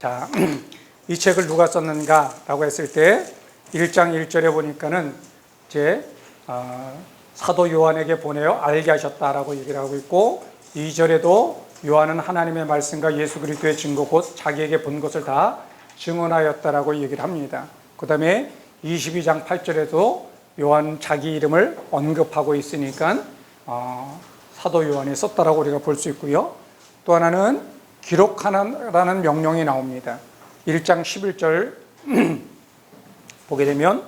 자, 이 책을 누가 썼는가라고 했을 때 1장 1절에 보니까는 이제 사도 요한에게 보내어 알게 하셨다라고 얘기를 하고 있고, 2절에도 요한은 하나님의 말씀과 예수 그리스도의 증거 곧 자기에게 본 것을 다 증언하였다라고 얘기를 합니다. 그 다음에 22장 8절에도 요한 자기 이름을 언급하고 있으니까 사도 요한이 썼다라고 우리가 볼 수 있고요. 또 하나는 기록하라는 명령이 나옵니다. 1장 11절 보게 되면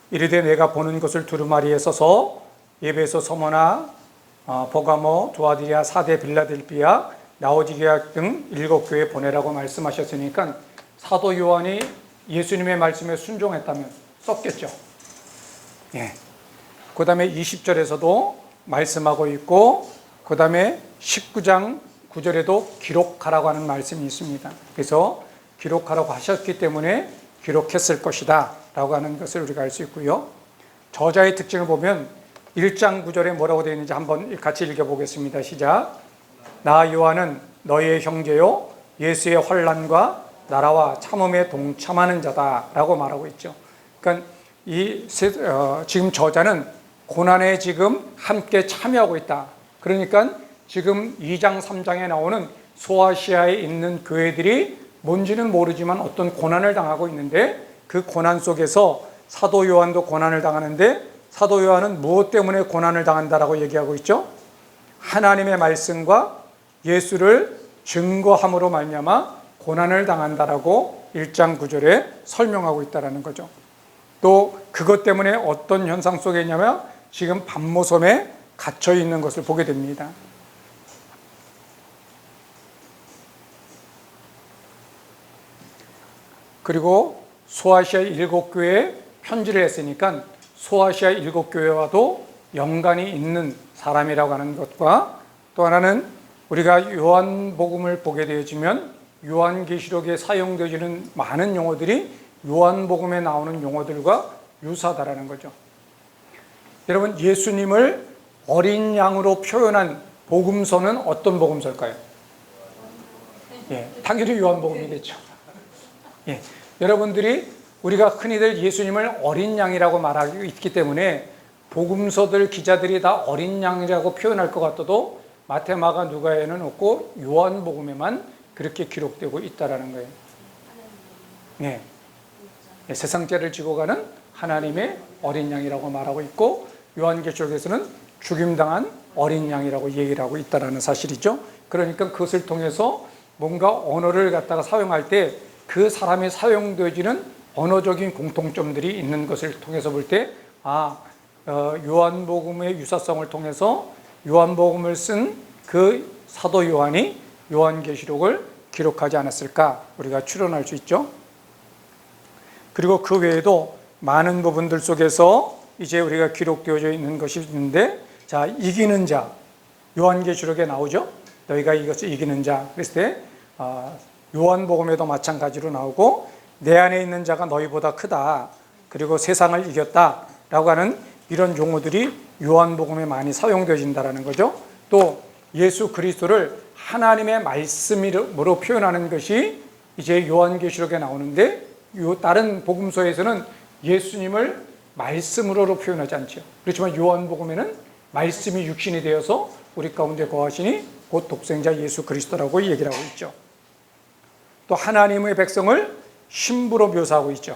이르되 내가 보는 것을 두루마리에 써서 에베소, 서머나, 버가모, 두아디아, 사데, 빌라델비아, 라오디게아 등 7교회에 보내라고 말씀하셨으니까 사도 요한이 예수님의 말씀에 순종했다면 썼겠죠. 예. 그 다음에 20절에서도 말씀하고 있고, 그 다음에 19장 9절에도 기록하라고 하는 말씀이 있습니다. 그래서 기록하라고 하셨기 때문에 기록했을 것이다 라고 하는 것을 우리가 알 수 있고요. 저자의 특징을 보면 1장 9절에 뭐라고 되어 있는지 한번 같이 읽어보겠습니다. 시작. 나 요한은 너희의 형제요 예수의 환난과 나라와 참음에 동참하는 자다 라고 말하고 있죠. 그러니까 지금 저자는 고난에 지금 함께 참여하고 있다. 그러니까 지금 2장 3장에 나오는 소아시아에 있는 교회들이 뭔지는 모르지만 어떤 고난을 당하고 있는데, 그 고난 속에서 사도 요한도 고난을 당하는데, 사도 요한은 무엇 때문에 고난을 당한다라고 얘기하고 있죠? 하나님의 말씀과 예수를 증거함으로 말미암아 고난을 당한다라고 1장 9절에 설명하고 있다는 거죠. 또 그것 때문에 어떤 현상 속에 있냐면 지금 반모섬에 갇혀 있는 것을 보게 됩니다. 그리고 소아시아 7교회에 편지를 했으니까 소아시아 7교회와도 연관이 있는 사람이라고 하는 것과, 또 하나는 우리가 요한복음을 보게 되어지면 요한계시록에 사용되어지는 많은 용어들이 요한복음에 나오는 용어들과 유사하다라는 거죠. 여러분, 예수님을 어린 양으로 표현한 복음서는 어떤 복음서일까요? 예, 당연히 요한복음이겠죠. 예, 여러분들이 우리가 흔히들 예수님을 어린 양이라고 말하고 있기 때문에 복음서들 기자들이 다 어린 양이라고 표현할 것 같아도 마태, 마가, 누가에는 없고 요한복음에만 그렇게 기록되고 있다라는 거예요. 네. 세상죄를 지고 가는 하나님의 어린 양이라고 말하고 있고, 요한계시록에서는 죽임당한 어린 양이라고 얘기를 하고 있다는 사실이죠. 그러니까 그것을 통해서 뭔가 언어를 갖다가 사용할 때 그 사람이 사용되어지는 언어적인 공통점들이 있는 것을 통해서 볼 때, 요한복음의 유사성을 통해서 요한복음을 쓴 그 사도 요한이 요한계시록을 기록하지 않았을까 우리가 추론할 수 있죠. 그리고 그 외에도 많은 부분들 속에서 이제 우리가 기록되어져 있는 것이 있는데, 자, 이기는 자, 요한계시록에 나오죠. 너희가 이것을 이기는 자 그랬을 때 요한복음에도 마찬가지로 나오고, 내 안에 있는 자가 너희보다 크다, 그리고 세상을 이겼다 라고 하는 이런 용어들이 요한복음에 많이 사용되어진다는 거죠. 또 예수 그리스도를 하나님의 말씀으로 표현하는 것이 이제 요한계시록에 나오는데, 다른 복음서에서는 예수님을 말씀으로 표현하지 않죠. 그렇지만 요한복음에는 말씀이 육신이 되어서 우리 가운데 거하시니 곧 독생자 예수 그리스도라고 얘기를 하고 있죠. 또 하나님의 백성을 신부로 묘사하고 있죠.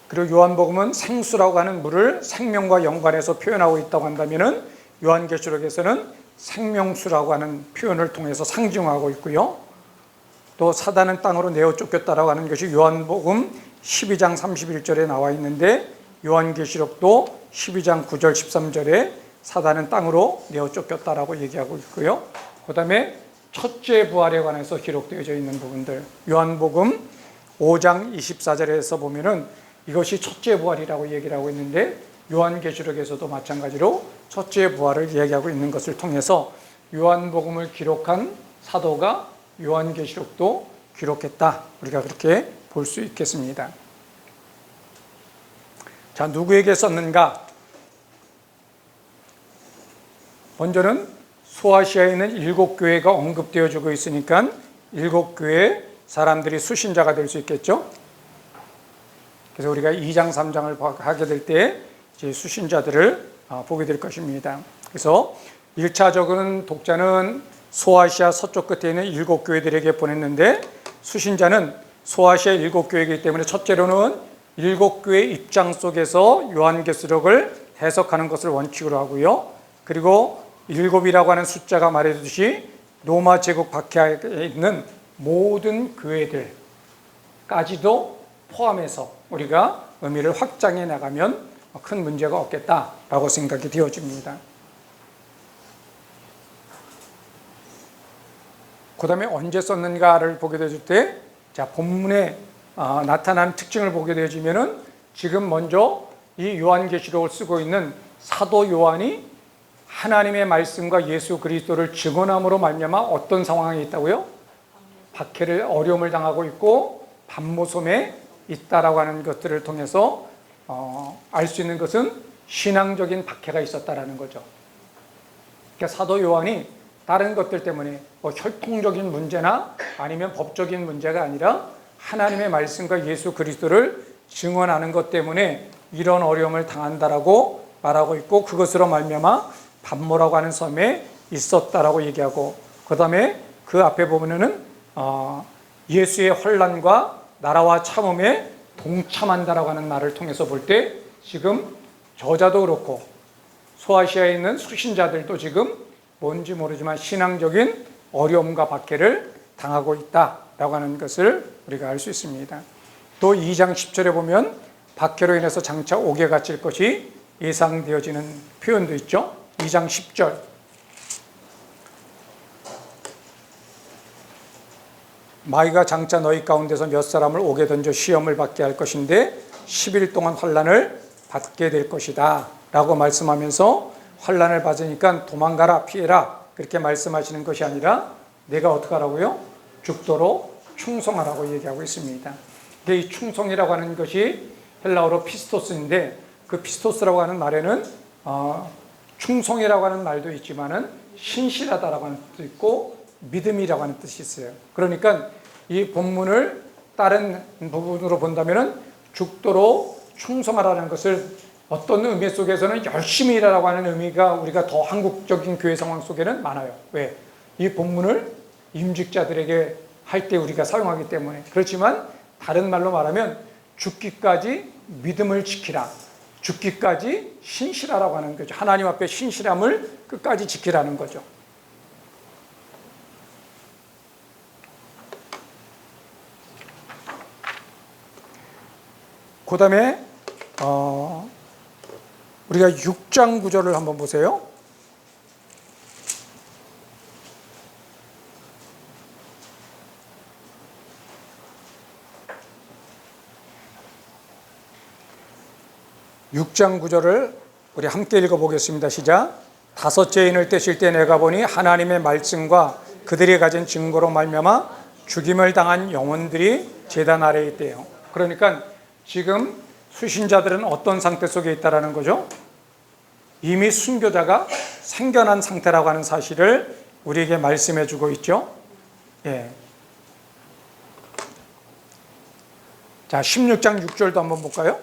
그리고 요한복음은 생수라고 하는 물을 생명과 연관해서 표현하고 있다고 한다면은 요한계시록에서는 생명수라고 하는 표현을 통해서 상징하고 있고요. 또 사단은 땅으로 내어 쫓겼다라고 하는 것이 요한복음 12장 31절에 나와 있는데, 요한계시록도 12장 9절 13절에 사단은 땅으로 내어 쫓겼다라고 얘기하고 있고요. 그 다음에 첫째 부활에 관해서 기록되어져 있는 부분들, 요한복음 5장 24절에서 보면은 이것이 첫째 부활이라고 얘기를 하고 있는데, 요한계시록에서도 마찬가지로 첫째 부활을 이야기하고 있는 것을 통해서 요한복음을 기록한 사도가 요한계시록도 기록했다, 우리가 그렇게 볼 수 있겠습니다. 자, 누구에게 썼는가? 먼저는 소아시아에 있는 7교회가 언급되어지고 있으니까 7교회 사람들이 수신자가 될 수 있겠죠. 그래서 우리가 2장, 3장을 하게 될 때 수신자들을 보게 될 것입니다. 그래서 1차적으로는 독자는 소아시아 서쪽 끝에 있는 7교회들에게 보냈는데, 수신자는 소아시아 7교회이기 때문에 첫째로는 7교회 입장 속에서 요한계시록을 해석하는 것을 원칙으로 하고요. 그리고 7이라고 하는 숫자가 말해주듯이 로마 제국 박해에 있는 모든 교회들까지도 포함해서 우리가 의미를 확장해 나가면 큰 문제가 없겠다라고 생각이 되어집니다. 그 다음에 언제 썼는가를 보게 되실 때, 자, 본문에 나타난 특징을 보게 되어지면은 지금 먼저 이 요한계시록을 쓰고 있는 사도 요한이 하나님의 말씀과 예수 그리스도를 증언함으로 말미암아 어떤 상황에 있다고요? 박해를, 어려움을 당하고 있고 반모섬에 있다라고 하는 것들을 통해서 알 수 있는 것은 신앙적인 박해가 있었다라는 거죠. 그러니까 사도 요한이 다른 것들 때문에 혈통적인 문제나 아니면 법적인 문제가 아니라 하나님의 말씀과 예수 그리스도를 증언하는 것 때문에 이런 어려움을 당한다라고 말하고 있고, 그것으로 말미암아 반모라고 하는 섬에 있었다라고 얘기하고, 그 다음에 그 앞에 보면은 예수의 환난과 나라와 참음에 동참한다라고 하는 말을 통해서 볼 때, 지금 저자도 그렇고 소아시아에 있는 수신자들도 지금 뭔지 모르지만 신앙적인 어려움과 박해를 당하고 있다라고 하는 것을 우리가 알 수 있습니다. 또 2장 10절에 보면 박해로 인해서 장차 옥에 갇힐 것이 예상되어지는 표현도 있죠. 2장 10절. 마귀가 장차 너희 가운데서 몇 사람을 옥에 던져 시험을 받게 할 것인데 10일 동안 환난을 받게 될 것이다 라고 말씀하면서, 환난을 받으니까 도망가라, 피해라 그렇게 말씀하시는 것이 아니라 내가 어떻게 하라고요? 죽도록 충성하라고 얘기하고 있습니다. 이 충성이라고 하는 것이 헬라어로 피스토스인데, 그 피스토스라고 하는 말에는 충성이라고 하는 말도 있지만은 신실하다라고 하는 뜻도 있고 믿음이라고 하는 뜻이 있어요. 그러니까 이 본문을 다른 부분으로 본다면은 죽도록 충성하라는 것을 어떤 의미 속에서는 열심히 일하라고 하는 의미가 우리가 더 한국적인 교회 상황 속에는 많아요. 왜? 이 본문을 임직자들에게 할 때 우리가 사용하기 때문에. 그렇지만 다른 말로 말하면 죽기까지 믿음을 지키라, 죽기까지 신실하라고 하는 거죠. 하나님 앞에 신실함을 끝까지 지키라는 거죠. 그 다음에 우리가 6장 구절을 한번 보세요. 육 장 구절을 우리 함께 읽어보겠습니다. 시작. 다섯째 인을 떼실 때 내가 보니 하나님의 말씀과 그들이 가진 증거로 말미암아 죽임을 당한 영혼들이 제단 아래에 있대요. 그러니까 지금 수신자들은 어떤 상태 속에 있다라는 거죠? 이미 순교자가 생겨난 상태라고 하는 사실을 우리에게 말씀해 주고 있죠. 예. 자, 16장 6절도 한번 볼까요?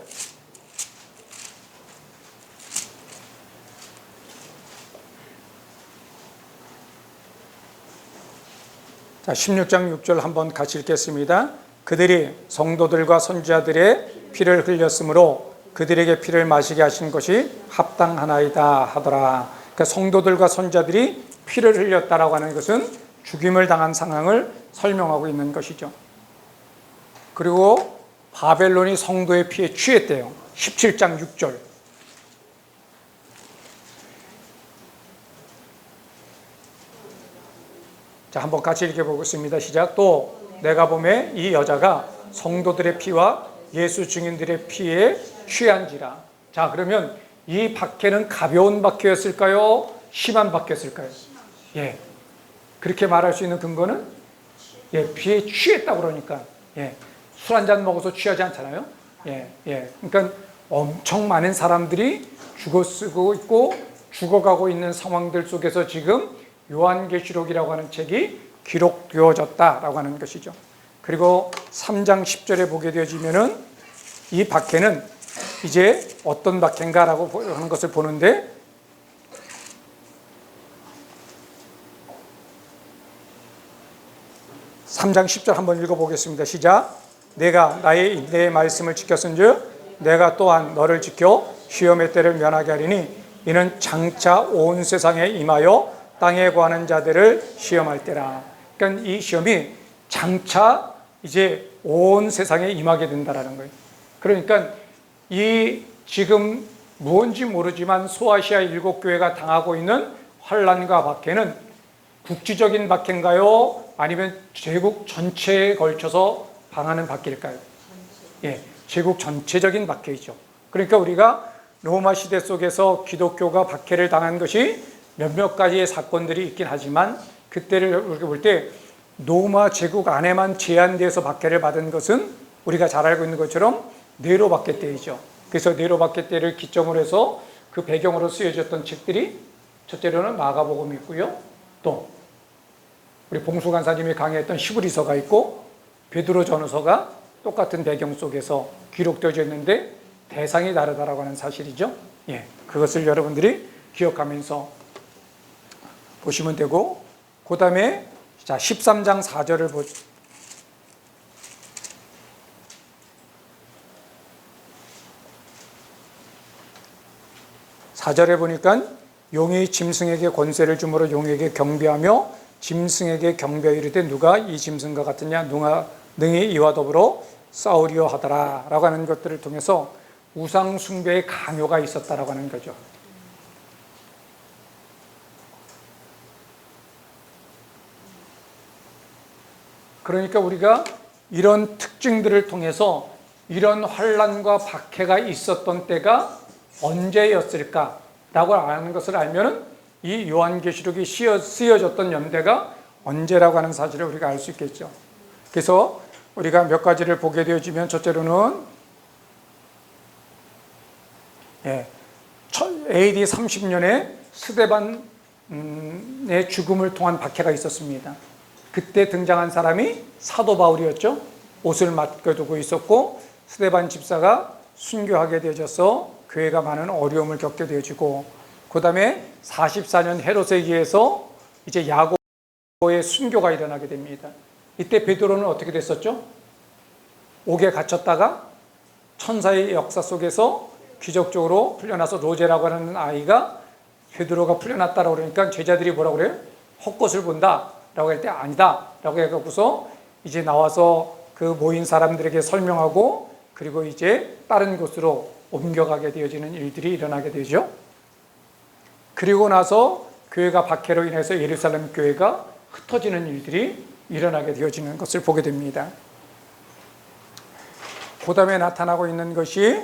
자, 16장 6절 한번 같이 읽겠습니다. 그들이 성도들과 선지자들의 피를 흘렸으므로 그들에게 피를 마시게 하신 것이 합당하나이다 하더라. 그러니까 성도들과 선지자들이 피를 흘렸다라고 하는 것은 죽임을 당한 상황을 설명하고 있는 것이죠. 그리고 바벨론이 성도의 피에 취했대요. 17장 6절. 자, 한번 같이 읽어보겠습니다. 시작. 또 내가 보매 이 여자가 성도들의 피와 예수 증인들의 피에 취한지라. 자, 그러면 이 박해는 가벼운 박해였을까요? 심한 박해였을까요? 예, 그렇게 말할 수 있는 근거는 피에 취했다 그러니까 술 한 잔 먹어서 취하지 않잖아요. 그러니까 엄청 많은 사람들이 죽어쓰고 있고 죽어가고 있는 상황들 속에서 지금 요한계시록이라고 하는 책이 기록되어졌다라고 하는 것이죠. 그리고 3장 10절에 보게 되어지면은 이 박해는 이제 어떤 박해인가라고 하는 것을 보는데, 3장 10절 한번 읽어보겠습니다. 시작. 내가 나의 인내의 말씀을 지켰은즉 내가 또한 너를 지켜 시험의 때를 면하게 하리니 이는 장차 온 세상에 임하여 땅에 거하는 자들을 시험할 때라. 그러니까 이 시험이 장차 이제 온 세상에 임하게 된다라는 거예요. 그러니까 이 지금 무언지 모르지만 소아시아 7교회가 당하고 있는 환난과 박해는 국지적인 박해인가요? 아니면 제국 전체에 걸쳐서 당하는 박해일까요? 예, 제국 전체적인 박해이죠. 그러니까 우리가 로마 시대 속에서 기독교가 박해를 당한 것이 몇몇 가지의 사건들이 있긴 하지만, 그때를 우리가 볼 때 로마 제국 안에만 제한돼서 박해를 받은 것은 우리가 잘 알고 있는 것처럼 네로 박해 때이죠. 그래서 네로 박해 때를 기점으로 해서 그 배경으로 쓰여졌던 책들이 첫째로는 마가복음이 있고요, 또 우리 봉수 간사님이 강의했던 히브리서가 있고 베드로 전후서가 똑같은 배경 속에서 기록되어져 있는데 대상이 다르다라고 하는 사실이죠. 예, 그것을 여러분들이 기억하면서 보시면 되고, 그 다음에 자 13장 4절을 보죠. 4절에 보니까 용이 짐승에게 권세를 주므로 용에게 경배하며 짐승에게 경배하여 이르되 누가 이 짐승과 같으냐 누가 능히 이와 더불어 싸우리요 하더라 라고 하는 것들을 통해서 우상 숭배의 강요가 있었다라고 하는 거죠. 그러니까 우리가 이런 특징들을 통해서 이런 환난과 박해가 있었던 때가 언제였을까라고 하는 것을 알면은 이 요한계시록이 쓰여졌던 연대가 언제라고 하는 사실을 우리가 알 수 있겠죠. 그래서 우리가 몇 가지를 보게 되어지면, 첫째로는 AD 30년에 스데반의 죽음을 통한 박해가 있었습니다. 그때 등장한 사람이 사도 바울이었죠. 옷을 맡겨두고 있었고 스데반 집사가 순교하게 되어져서 교회가 많은 어려움을 겪게 되어지고, 그 다음에 44년 헤롯에 의해서 이제 야고보의 순교가 일어나게 됩니다. 이때 베드로는 어떻게 됐었죠? 옥에 갇혔다가 천사의 역사 속에서 기적적으로 풀려나서 로제라고 하는 아이가 베드로가 풀려났다라고 그러니까 제자들이 뭐라고 그래요? 헛것을 본다 라고 할 때 아니다 라고 해갖고서 이제 나와서 그 모인 사람들에게 설명하고, 그리고 이제 다른 곳으로 옮겨가게 되어지는 일들이 일어나게 되죠. 그리고 나서 교회가 박해로 인해서 예루살렘 교회가 흩어지는 일들이 일어나게 되어지는 것을 보게 됩니다. 그 다음에 나타나고 있는 것이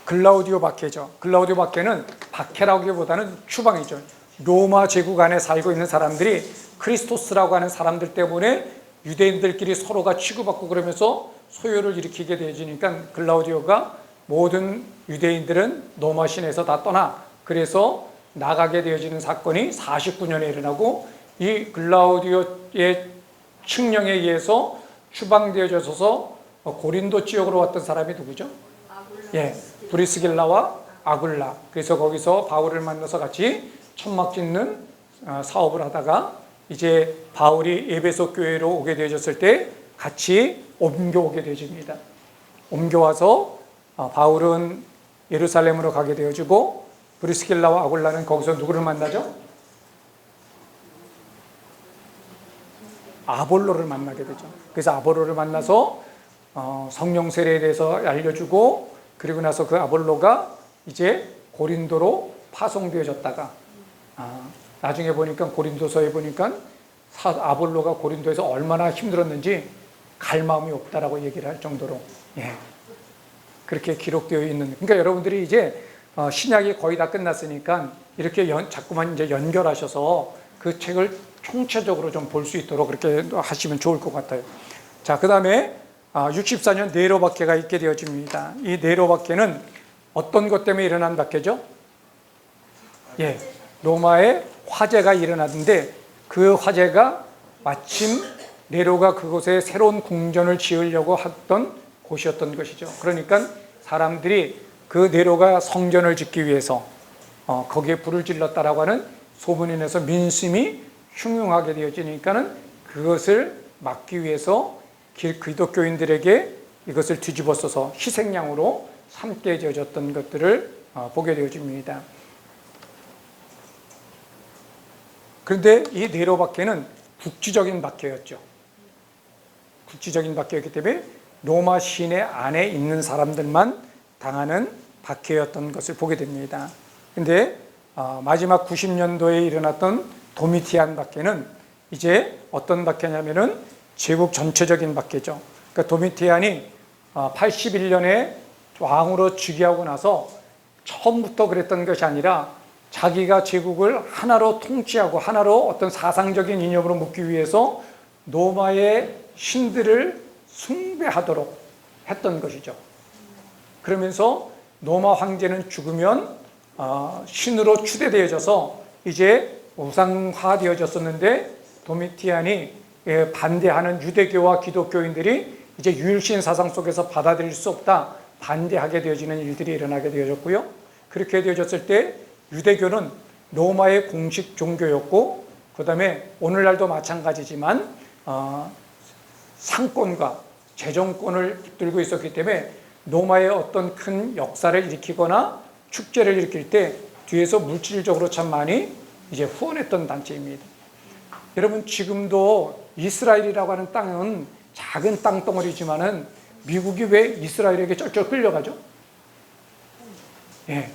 글라우디오 박해죠. 글라우디오 박해는 박해라기보다는 추방이죠. 로마 제국 안에 살고 있는 사람들이 크리스토스라고 하는 사람들 때문에 유대인들끼리 서로가 치고받고 그러면서 소요를 일으키게 되어지니까 글라우디오가 모든 유대인들은 로마 시내에서 다 떠나, 그래서 나가게 되어지는 사건이 49년에 일어나고, 이 글라우디오의 칙령에 의해서 추방되어져서 고린도 지역으로 왔던 사람이 누구죠? 예, 브리스길라와 아굴라. 그래서 거기서 바울을 만나서 같이 천막 짓는 사업을 하다가 이제 바울이 에베소 교회로 오게 되어졌을 때 같이 옮겨오게 되어집니다. 옮겨와서 바울은 예루살렘으로 가게 되어지고, 브리스길라와 아굴라는 거기서 누구를 만나죠? 아볼로를 만나게 되죠. 그래서 아볼로를 만나서 성령 세례에 대해서 알려주고, 그리고 나서 그 아볼로가 이제 고린도로 파송되어졌다가 나중에 보니까 고린도서에 보니까 아볼로가 고린도에서 얼마나 힘들었는지 갈 마음이 없다라고 얘기를 할 정도로, 그렇게 기록되어 있는. 그러니까 여러분들이 이제 신약이 거의 다 끝났으니까 이렇게 자꾸만 이제 연결하셔서 그 책을 총체적으로 좀 볼 수 있도록 그렇게 하시면 좋을 것 같아요. 자, 그 다음에 64년 네로 박해가 있게 되어집니다. 이 네로 박해는 어떤 것 때문에 일어난 박해죠? 예, 로마에 화재가 일어나던데 그 화재가 마침 네로가 그곳에 새로운 궁전을 지으려고 했던 곳이었던 것이죠. 그러니까 사람들이 그 네로가 성전을 짓기 위해서 거기에 불을 질렀다라고 하는 소문이 나서 민심이 흉흉하게 되어지니까는 그것을 막기 위해서 기독교인들에게 이것을 뒤집어써서 희생양으로 삼게 되어졌던 것들을 보게 되어집니다. 그런데 이 네로 박해는 국지적인 박해였죠. 국지적인 박해였기 때문에 로마 시내 안에 있는 사람들만 당하는 박해였던 것을 보게 됩니다. 그런데 마지막 90년도에 일어났던 도미티안 박해는 이제 어떤 박해냐면은 제국 전체적인 박해죠. 그러니까 도미티안이 81년에 왕으로 즉위하고 나서 처음부터 그랬던 것이 아니라 자기가 제국을 하나로 통치하고 하나로 어떤 사상적인 이념으로 묶기 위해서 로마의 신들을 숭배하도록 했던 것이죠. 그러면서 로마 황제는 죽으면 신으로 추대되어져서 이제 우상화되어졌었는데 도미티안이 반대하는 유대교와 기독교인들이 이제 유일신 사상 속에서 받아들일 수 없다, 반대하게 되어지는 일들이 일어나게 되어졌고요. 그렇게 되어졌을 때 유대교는 로마의 공식 종교였고, 그 다음에 오늘날도 마찬가지지만 상권과 재정권을 붙들고 있었기 때문에 로마의 어떤 큰 역사를 일으키거나 축제를 일으킬 때 뒤에서 물질적으로 참 많이 이제 후원했던 단체입니다. 여러분, 지금도 이스라엘이라고 하는 땅은 작은 땅덩어리지만은 미국이 왜 이스라엘에게 쩔쩔 끌려가죠? 예.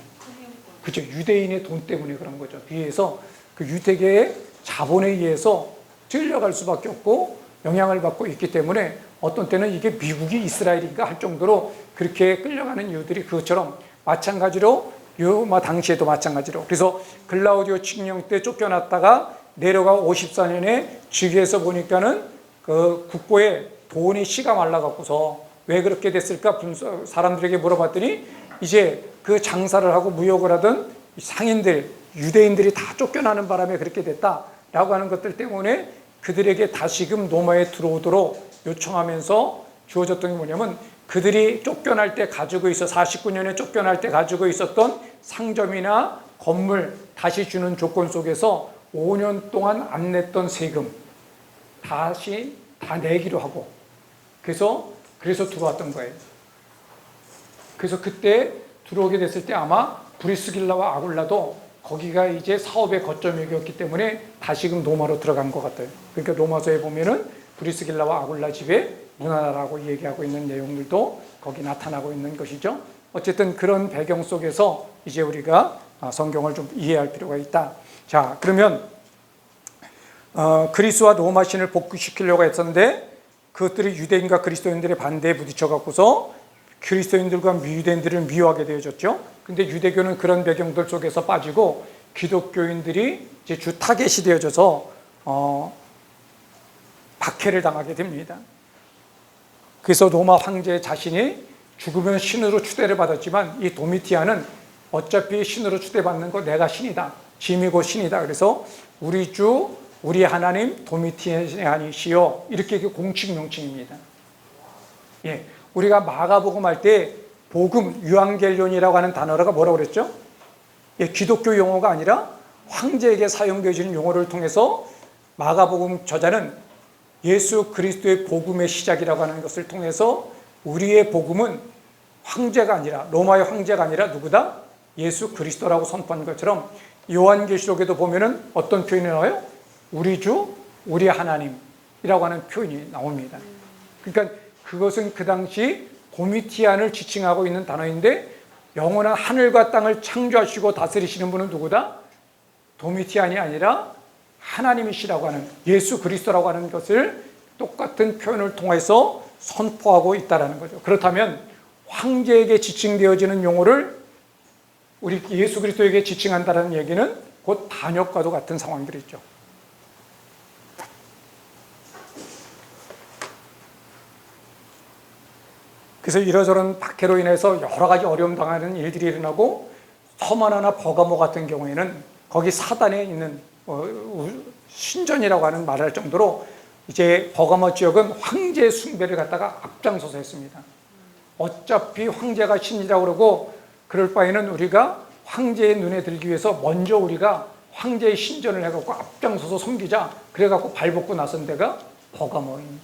그죠. 유대인의 돈 때문에 그런 거죠. 위에서 그 유대계의 자본에 의해서 끌려갈 수밖에 없고 영향을 받고 있기 때문에 어떤 때는 이게 미국이 이스라엘인가 할 정도로 그렇게 끌려가는 이유들이 그것처럼 마찬가지로 로마 당시에도 마찬가지로 그래서 글라우디오 칙령 때 쫓겨났다가 내려가 54년에 즉위해서 보니까는 그 국고에 돈이 씨가 말라갖고서 왜 그렇게 됐을까 사람들에게 물어봤더니 이제 그 장사를 하고 무역을 하던 상인들 유대인들이 다 쫓겨나는 바람에 그렇게 됐다라고 하는 것들 때문에 그들에게 다시금 로마에 들어오도록 요청하면서 주어졌던 게 뭐냐면 그들이 쫓겨날 때 가지고 있어 49년에 쫓겨날 때 가지고 있었던 상점이나 건물 다시 주는 조건 속에서 5년 동안 안 냈던 세금 다시 다 내기로 하고 그래서 들어왔던 거예요. 그래서 그때 들어오게 됐을 때 아마 브리스길라와 아굴라도 거기가 이제 사업의 거점이었기 때문에 다시금 로마로 들어간 것 같아요. 그러니까 로마서에 보면은 브리스길라와 아굴라 집에 문화라고 얘기하고 있는 내용들도 거기 나타나고 있는 것이죠. 어쨌든 그런 배경 속에서 이제 우리가 성경을 좀 이해할 필요가 있다. 자, 그러면 그리스와 로마 신을 복귀시키려고 했었는데 그것들이 유대인과 그리스도인들의 반대에 부딪혀 갖고서 그리스도인들과 유대인들을 미워하게 되어졌죠. 근데 유대교는 그런 배경들 속에서 빠지고 기독교인들이 이제 주 타겟이 되어져서 박해를 당하게 됩니다. 그래서 로마 황제 자신이 죽으면 신으로 추대를 받았지만 이 도미티안은 어차피 신으로 추대받는 거 내가 신이다. 짐이고 신이다. 그래서 우리 주 우리 하나님 도미티안이시여 이렇게 공식 명칭입니다. 예, 우리가 마가복음 할 때 복음 유앙겔리온이라고 하는 단어가 뭐라고 그랬죠? 예, 기독교 용어가 아니라 황제에게 사용되어지는 용어를 통해서 마가복음 저자는 예수 그리스도의 복음의 시작이라고 하는 것을 통해서 우리의 복음은 황제가 아니라 로마의 황제가 아니라 누구다? 예수 그리스도라고 선포한 것처럼 요한계시록에도 보면은 어떤 표현이 나와요? 우리 주, 우리 하나님이라고 하는 표현이 나옵니다. 그러니까 그것은 그 당시 도미티안을 지칭하고 있는 단어인데 영원한 하늘과 땅을 창조하시고 다스리시는 분은 누구다? 도미티안이 아니라 하나님이시라고 하는 예수 그리스도라고 하는 것을 똑같은 표현을 통해서 선포하고 있다는 거죠. 그렇다면 황제에게 지칭되어지는 용어를 우리 예수 그리스도에게 지칭한다는 얘기는 곧 반역과도 같은 상황들이죠. 그래서 이러저런 박해로 인해서 여러 가지 어려움 당하는 일들이 일어나고 서머나나 버가모 같은 경우에는 거기 사단에 있는 신전이라고 하는 말을 할 정도로 이제 버가모 지역은 황제 숭배를 갖다가 앞장서서 했습니다. 어차피 황제가 신이라고 그러고 그럴 바에는 우리가 황제의 눈에 들기 위해서 먼저 우리가 황제의 신전을 해갖고 앞장서서 섬기자. 그래갖고 발벗고 나선 데가 버가모입니다.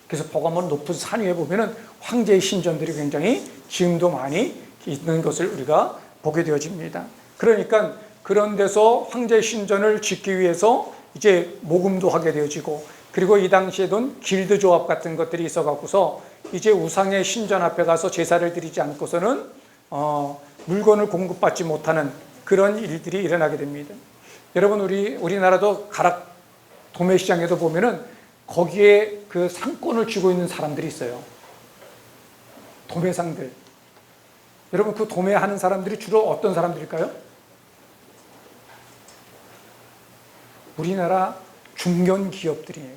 그래서 버가모 높은 산 위에 보면은 황제의 신전들이 굉장히 지금도 많이 있는 것을 우리가 보게 되어집니다. 그러니까 그런 데서 황제의 신전을 짓기 위해서 이제 모금도 하게 되어지고, 그리고 이 당시에는 길드 조합 같은 것들이 있어갖고서 이제 우상의 신전 앞에 가서 제사를 드리지 않고서는 물건을 공급받지 못하는 그런 일들이 일어나게 됩니다. 여러분, 우리나라도 가락 도매시장에도 보면은 거기에 그 상권을 쥐고 있는 사람들이 있어요. 도매상들. 여러분, 그 도매하는 사람들이 주로 어떤 사람들일까요? 우리나라 중견 기업들이에요.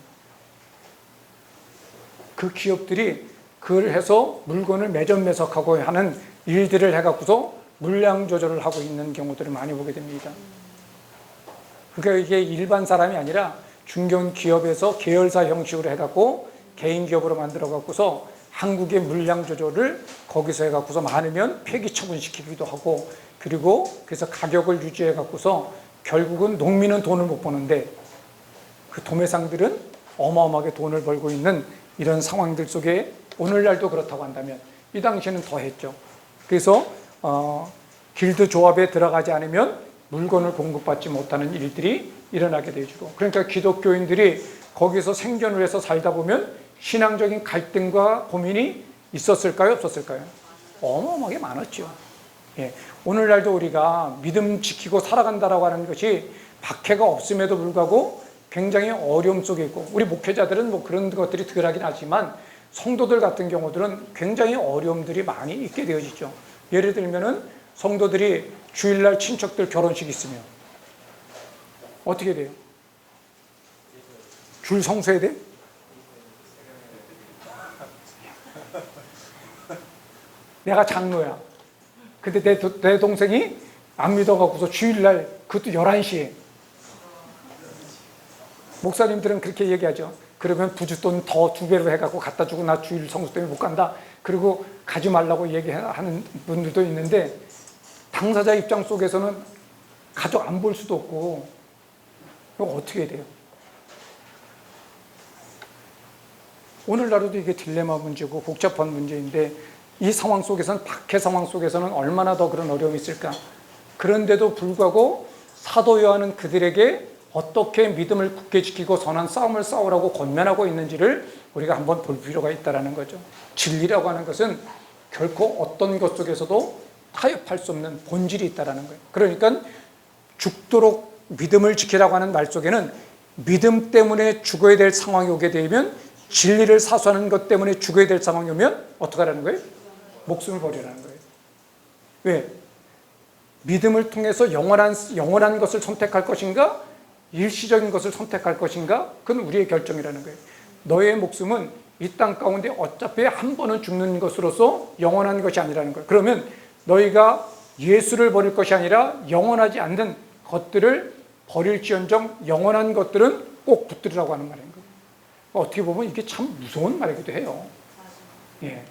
그 기업들이 그걸 해서 물건을 매점매석하고 하는 일들을 해갖고서 물량 조절을 하고 있는 경우들을 많이 보게 됩니다. 그러니까 이게 일반 사람이 아니라 중견 기업에서 계열사 형식으로 해갖고 개인 기업으로 만들어갖고서 한국의 물량 조절을 거기서 해갖고서 많으면 폐기 처분시키기도 하고, 그리고 그래서 가격을 유지해갖고서 결국은 농민은 돈을 못 버는데 그 도매상들은 어마어마하게 돈을 벌고 있는 이런 상황들 속에 오늘날도 그렇다고 한다면 이 당시에는 더 했죠. 그래서 길드 조합에 들어가지 않으면 물건을 공급받지 못하는 일들이 일어나게 되어지고, 그러니까 기독교인들이 거기서 생존을 해서 살다 보면 신앙적인 갈등과 고민이 있었을까요? 없었을까요? 어마어마하게 많았죠. 예. 오늘날도 우리가 믿음 지키고 살아간다라고 하는 것이 박해가 없음에도 불구하고 굉장히 어려움 속에 있고, 우리 목회자들은 뭐 그런 것들이 덜하긴 하지만 성도들 같은 경우들은 굉장히 어려움들이 많이 있게 되어지죠. 예를 들면은 성도들이 주일날 친척들 결혼식 있으면 어떻게 돼요? 줄 성서해야 돼? 내가 장로야. 근데 내 동생이 안 믿어갖고서 주일날 그것도 11시에 목사님들은 그렇게 얘기하죠. 그러면 부주돈 더 2배로 해갖고 갖다 주고 나 주일 성수 때문에 못 간다. 그리고 가지 말라고 얘기하는 분들도 있는데, 당사자 입장 속에서는 가족 안 볼 수도 없고, 이거 어떻게 해야 돼요? 오늘날도 이게 딜레마 문제고 복잡한 문제인데, 이 상황 속에서는, 박해 상황 속에서는 얼마나 더 그런 어려움이 있을까? 그런데도 불구하고 사도 요한은 그들에게 어떻게 믿음을 굳게 지키고 선한 싸움을 싸우라고 권면하고 있는지를 우리가 한번 볼 필요가 있다는 거죠. 진리라고 하는 것은 결코 어떤 것 속에서도 타협할 수 없는 본질이 있다는 거예요. 그러니까 죽도록 믿음을 지키라고 하는 말 속에는 믿음 때문에 죽어야 될 상황이 오게 되면, 진리를 사수하는 것 때문에 죽어야 될 상황이 오면 어떻게 하라는 거예요? 목숨을 버리라는 거예요. 왜? 믿음을 통해서 영원한 것을 선택할 것인가? 일시적인 것을 선택할 것인가? 그건 우리의 결정이라는 거예요. 너의 목숨은 이 땅 가운데 어차피 한 번은 죽는 것으로서 영원한 것이 아니라는 거예요. 그러면 너희가 예수를 버릴 것이 아니라 영원하지 않는 것들을 버릴지언정 영원한 것들은 꼭 붙들으라고 하는 말인 거예요. 어떻게 보면 이게 참 무서운 말이기도 해요. 예.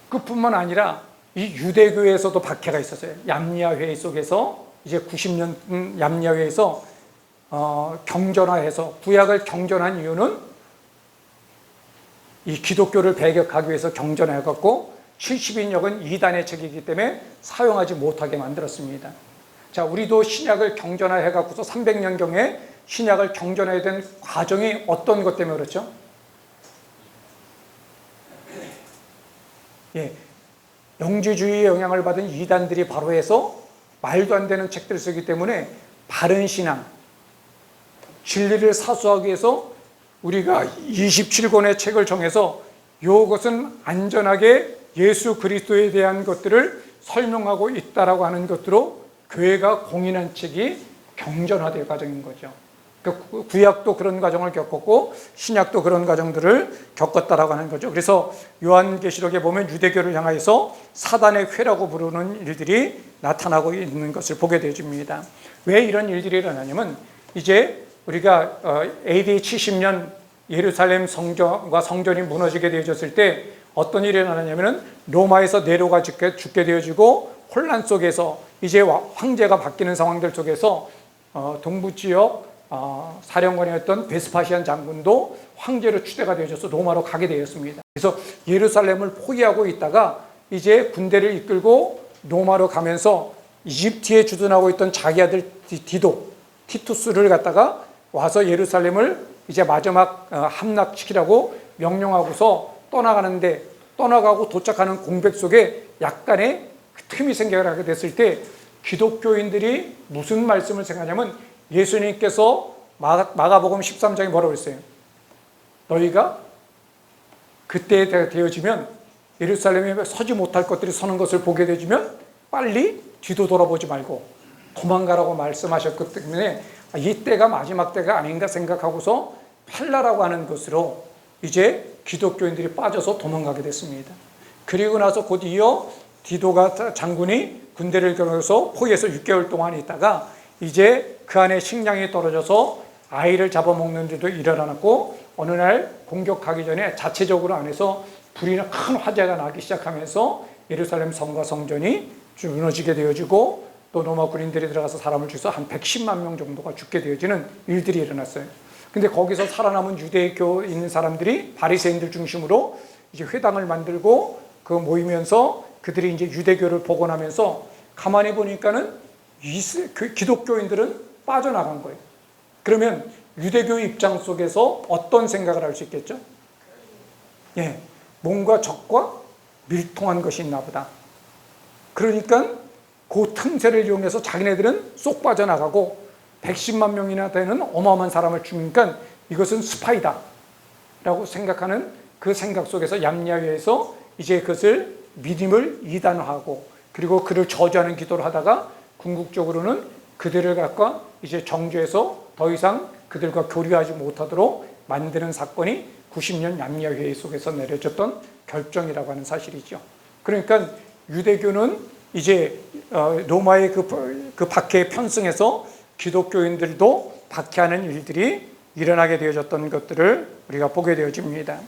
그뿐만 아니라 이 유대교에서도 박해가 있었어요. 얌리아회의 속에서 이제 90년 얌리아회에서 경전화해서 구약을 경전한 이유는 이 기독교를 배격하기 위해서 경전해갖고 70인역은 이단의 책이기 때문에 사용하지 못하게 만들었습니다. 자, 우리도 신약을 경전화해갖고서 300년경에 신약을 경전해야 된 과정이 어떤 것 때문에 그렇죠? 예, 영지주의의 영향을 받은 이단들이 바로 해서 말도 안 되는 책들을 쓰기 때문에 바른 신앙, 진리를 사수하기 위해서 우리가 27권의 책을 정해서 이것은 안전하게 예수 그리스도에 대한 것들을 설명하고 있다라고 하는 것으로 교회가 공인한 책이 경전화될 과정인 거죠. 구약도 그런 과정을 겪었고 신약도 그런 과정들을 겪었다라고 하는 거죠. 그래서 요한계시록에 보면 유대교를 향해서 사단의 회라고 부르는 일들이 나타나고 있는 것을 보게 되어집니다. 왜 이런 일들이 일어나냐면 이제 우리가 AD 70년 예루살렘 성전과 성전이 무너지게 되어졌을 때 어떤 일이 일어나냐면 로마에서 네로가 죽게 되어지고 혼란 속에서 이제 황제가 바뀌는 상황들 속에서 동부 지역 사령관이었던 베스파시안 장군도 황제로 추대가 되어져서 로마로 가게 되었습니다. 그래서 예루살렘을 포기하고 있다가 이제 군대를 이끌고 로마로 가면서 이집트에 주둔하고 있던 자기 아들 티투스를 갖다가 와서 예루살렘을 이제 마지막 함락시키라고 명령하고서 떠나가는데 떠나가고 도착하는 공백 속에 약간의 틈이 생겨나게 됐을 때 기독교인들이 무슨 말씀을 생각하냐면 예수님께서 마가복음 13장에 뭐라고 했어요? 너희가 그때 되어지면 예루살렘에 서지 못할 것들이 서는 것을 보게 되지면 빨리 뒤도 돌아보지 말고 도망가라고 말씀하셨기 때문에 이때가 마지막 때가 아닌가 생각하고서 펠라라고 하는 것으로 이제 기독교인들이 빠져서 도망가게 됐습니다. 그리고 나서 곧 이어 디도가 장군이 군대를 끌어서 포위해서 6개월 동안 있다가 이제 그 안에 식량이 떨어져서 아이를 잡아먹는 일도 일어났고 어느 날 공격하기 전에 자체적으로 안에서 불이 큰 화재가 나기 시작하면서 예루살렘 성과 성전이 무너지게 되어지고 또 로마 군인들이 들어가서 사람을 죽여서 한 110만 명 정도가 죽게 되어지는 일들이 일어났어요. 근데 거기서 살아남은 유대교 있는 사람들이 바리새인들 중심으로 이제 회당을 만들고 그 모이면서 그들이 이제 유대교를 복원하면서 가만히 보니까는 기독교인들은 빠져나간 거예요. 그러면 유대교 입장 속에서 어떤 생각을 할 수 있겠죠? 예, 뭔가 적과 밀통한 것이 있나 보다. 그러니까 그 틈새를 이용해서 자기네들은 쏙 빠져나가고 110만 명이나 되는 어마어마한 사람을 죽이니까 이것은 스파이다 라고 생각하는 그 생각 속에서 얌야위에서 이제 그것을 믿음을 이단화하고 그리고 그를 저주하는 기도를 하다가 궁극적으로는 그들을 갖고 이제 정죄해서 더 이상 그들과 교류하지 못하도록 만드는 사건이 90년 얌야회의 속에서 내려졌던 결정이라고 하는 사실이죠. 그러니까 유대교는 이제 로마의 그 박해에 편승해서 기독교인들도 박해하는 일들이 일어나게 되어졌던 것들을 우리가 보게 되어집니다.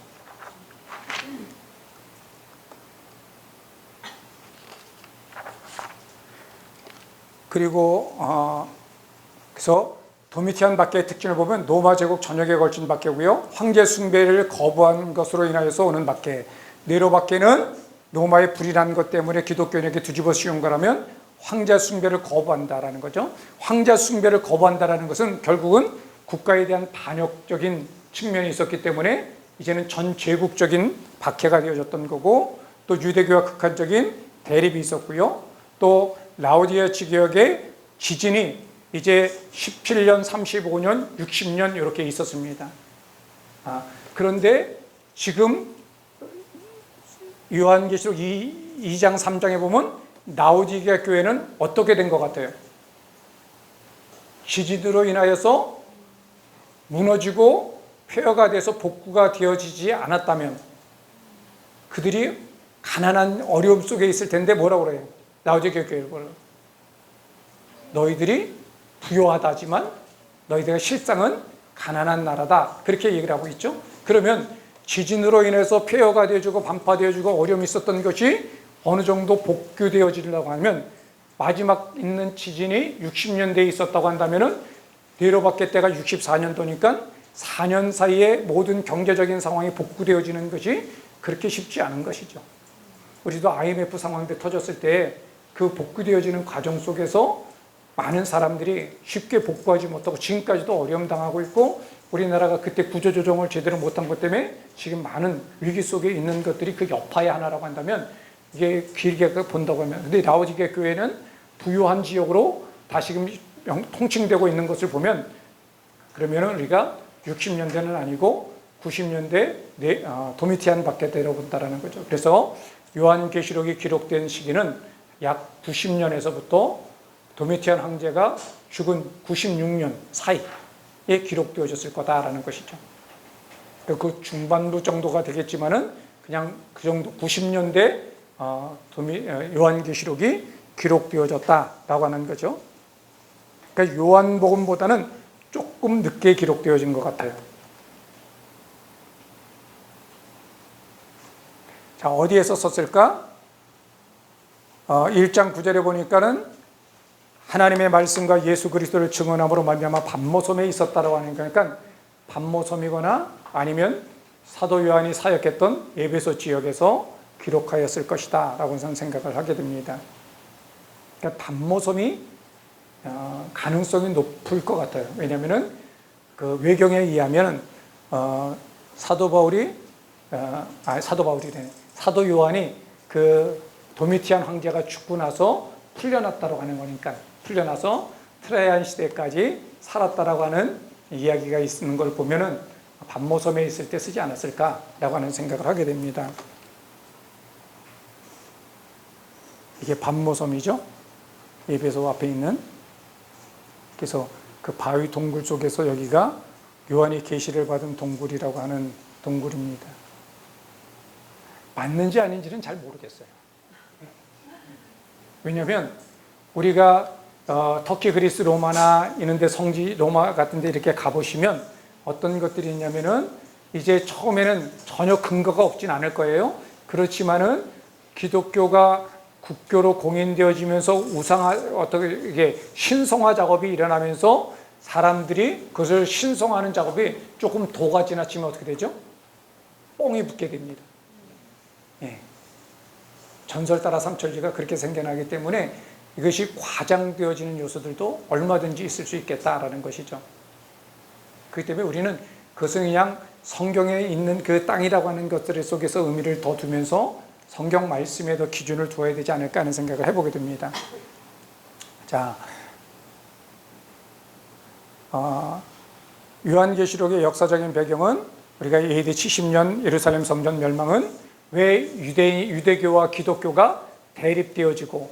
그리고 그래서 도미티안 박해의 특징을 보면 로마 제국 전역에 걸친 박해고요. 황제 숭배를 거부한 것으로 인하여서 오는 박해. 네로 박해는 로마의 불이란 것 때문에 기독교인에게 뒤집어 씌운 거라면 황제 숭배를 거부한다라는 거죠. 황제 숭배를 거부한다라는 것은 결국은 국가에 대한 반역적인 측면이 있었기 때문에 이제는 전 제국적인 박해가 되어졌던 거고 또 유대교와 극한적인 대립이 있었고요. 또 라오디아 지역의 지진이 이제 17년, 35년, 60년 이렇게 있었습니다. 그런데 지금 요한계시록 2장, 3장에 보면 라오디게아 교회는 어떻게 된 것 같아요? 지진으로 인하여서 무너지고 폐허가 돼서 복구가 되어지지 않았다면 그들이 가난한 어려움 속에 있을 텐데 뭐라고 그래요? 라오디게아 교회를 뭐라고? 너희들이 부요하다지만 너희들의 실상은 가난한 나라다. 그렇게 얘기를 하고 있죠. 그러면 지진으로 인해서 폐허가 되어지고 반파되어지고 어려움이 있었던 것이 어느 정도 복구되어지려고 하면 마지막 있는 지진이 60년대에 있었다고 한다면 네로 박해 때가 64년도니까 4년 사이에 모든 경제적인 상황이 복구되어지는 것이 그렇게 쉽지 않은 것이죠. 우리도 IMF 상황 때 터졌을 때 그 복구되어지는 과정 속에서 많은 사람들이 쉽게 복구하지 못하고 지금까지도 어려움 당하고 있고 우리나라가 그때 구조조정을 제대로 못한 것 때문에 지금 많은 위기 속에 있는 것들이 그 여파의 하나라고 한다면 이게 길게 본다고 하면 근데 라오디게아 교회는 부유한 지역으로 다시금 통칭되고 있는 것을 보면 그러면은 우리가 60년대는 아니고 90년대 도미티안 박해 때로 본다라는 거죠. 그래서 요한계시록이 기록된 시기는 약 90년에서부터 도미티안 황제가 죽은 96년 사이 기록되어졌을 거다라는 것이죠. 그 중반부 정도가 되겠지만은 그냥 그 정도 90년대 요한계시록이 기록되어졌다라고 하는 거죠. 그러니까 요한복음보다는 조금 늦게 기록되어진 것 같아요. 자, 어디에서 썼을까? 1장 9절에 보니까는 하나님의 말씀과 예수 그리스도를 증언함으로 말미암아 반모섬에 있었다라고 하는 거니까 반모섬이거나 아니면 사도 요한이 사역했던 에베소 지역에서 기록하였을 것이다 라고 저는 생각을 하게 됩니다. 그러니까 반모섬이 가능성이 높을 것 같아요. 왜냐하면 그 외경에 의하면 사도 요한이 그 도미티안 황제가 죽고 나서 풀려났다고 하는 거니까, 풀려나서 트라이안 시대까지 살았다라고 하는 이야기가 있는 걸 보면은 반모섬에 있을 때 쓰지 않았을까라고 하는 생각을 하게 됩니다. 이게 반모섬이죠. 에베소 앞에 있는. 그래서 그 바위 동굴 속에서 여기가 요한이 계시를 받은 동굴이라고 하는 동굴입니다. 맞는지 아닌지는 잘 모르겠어요. 왜냐하면 우리가 터키, 그리스, 로마나 이런데 성지 로마 같은데 이렇게 가보시면 어떤 것들이 있냐면은 이제 처음에는 전혀 근거가 없진 않을 거예요. 그렇지만은 기독교가 국교로 공인되어지면서 어떻게 이게 신성화 작업이 일어나면서 사람들이 그것을 신성화하는 작업이 조금 도가 지나치면 어떻게 되죠? 뽕이 붙게 됩니다. 예. 전설 따라 삼천리가 그렇게 생겨나기 때문에 이것이 과장되어지는 요소들도 얼마든지 있을 수 있겠다라는 것이죠. 그렇기 때문에 우리는 그것은 그냥 성경에 있는 그 땅이라고 하는 것들 속에서 의미를 더 두면서 성경 말씀에 더 기준을 두어야 되지 않을까 하는 생각을 해보게 됩니다. 자, 요한계시록의 역사적인 배경은 우리가 AD 70년 예루살렘 성전 멸망은 왜 유대교와 기독교가 대립되어지고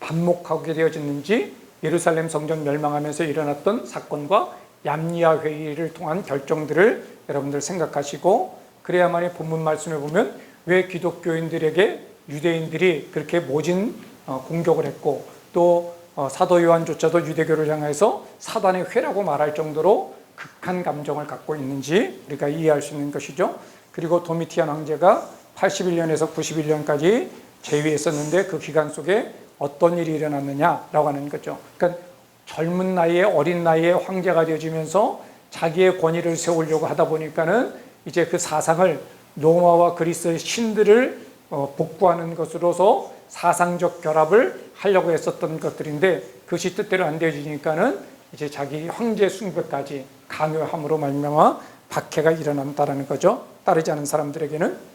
반목하게 되어졌는지 예루살렘 성전 멸망하면서 일어났던 사건과 얌리아 회의를 통한 결정들을 여러분들 생각하시고, 그래야만이 본문 말씀에 보면 왜 기독교인들에게 유대인들이 그렇게 모진 공격을 했고 또 사도 요한조차도 유대교를 향해서 사단의 회라고 말할 정도로 극한 감정을 갖고 있는지 우리가 이해할 수 있는 것이죠. 그리고 도미티안 황제가 81년에서 91년까지 재위했었는데 그 기간 속에 어떤 일이 일어났느냐라고 하는 거죠. 그러니까 젊은 나이에, 어린 나이에 황제가 되어지면서 자기의 권위를 세우려고 하다 보니까는 이제 그 사상을 로마와 그리스의 신들을 복구하는 것으로서 사상적 결합을 하려고 했었던 것들인데 그것이 뜻대로 안 되어지니까는 이제 자기 황제 숭배까지 강요함으로 말미암아 박해가 일어난다는 거죠. 따르지 않은 사람들에게는.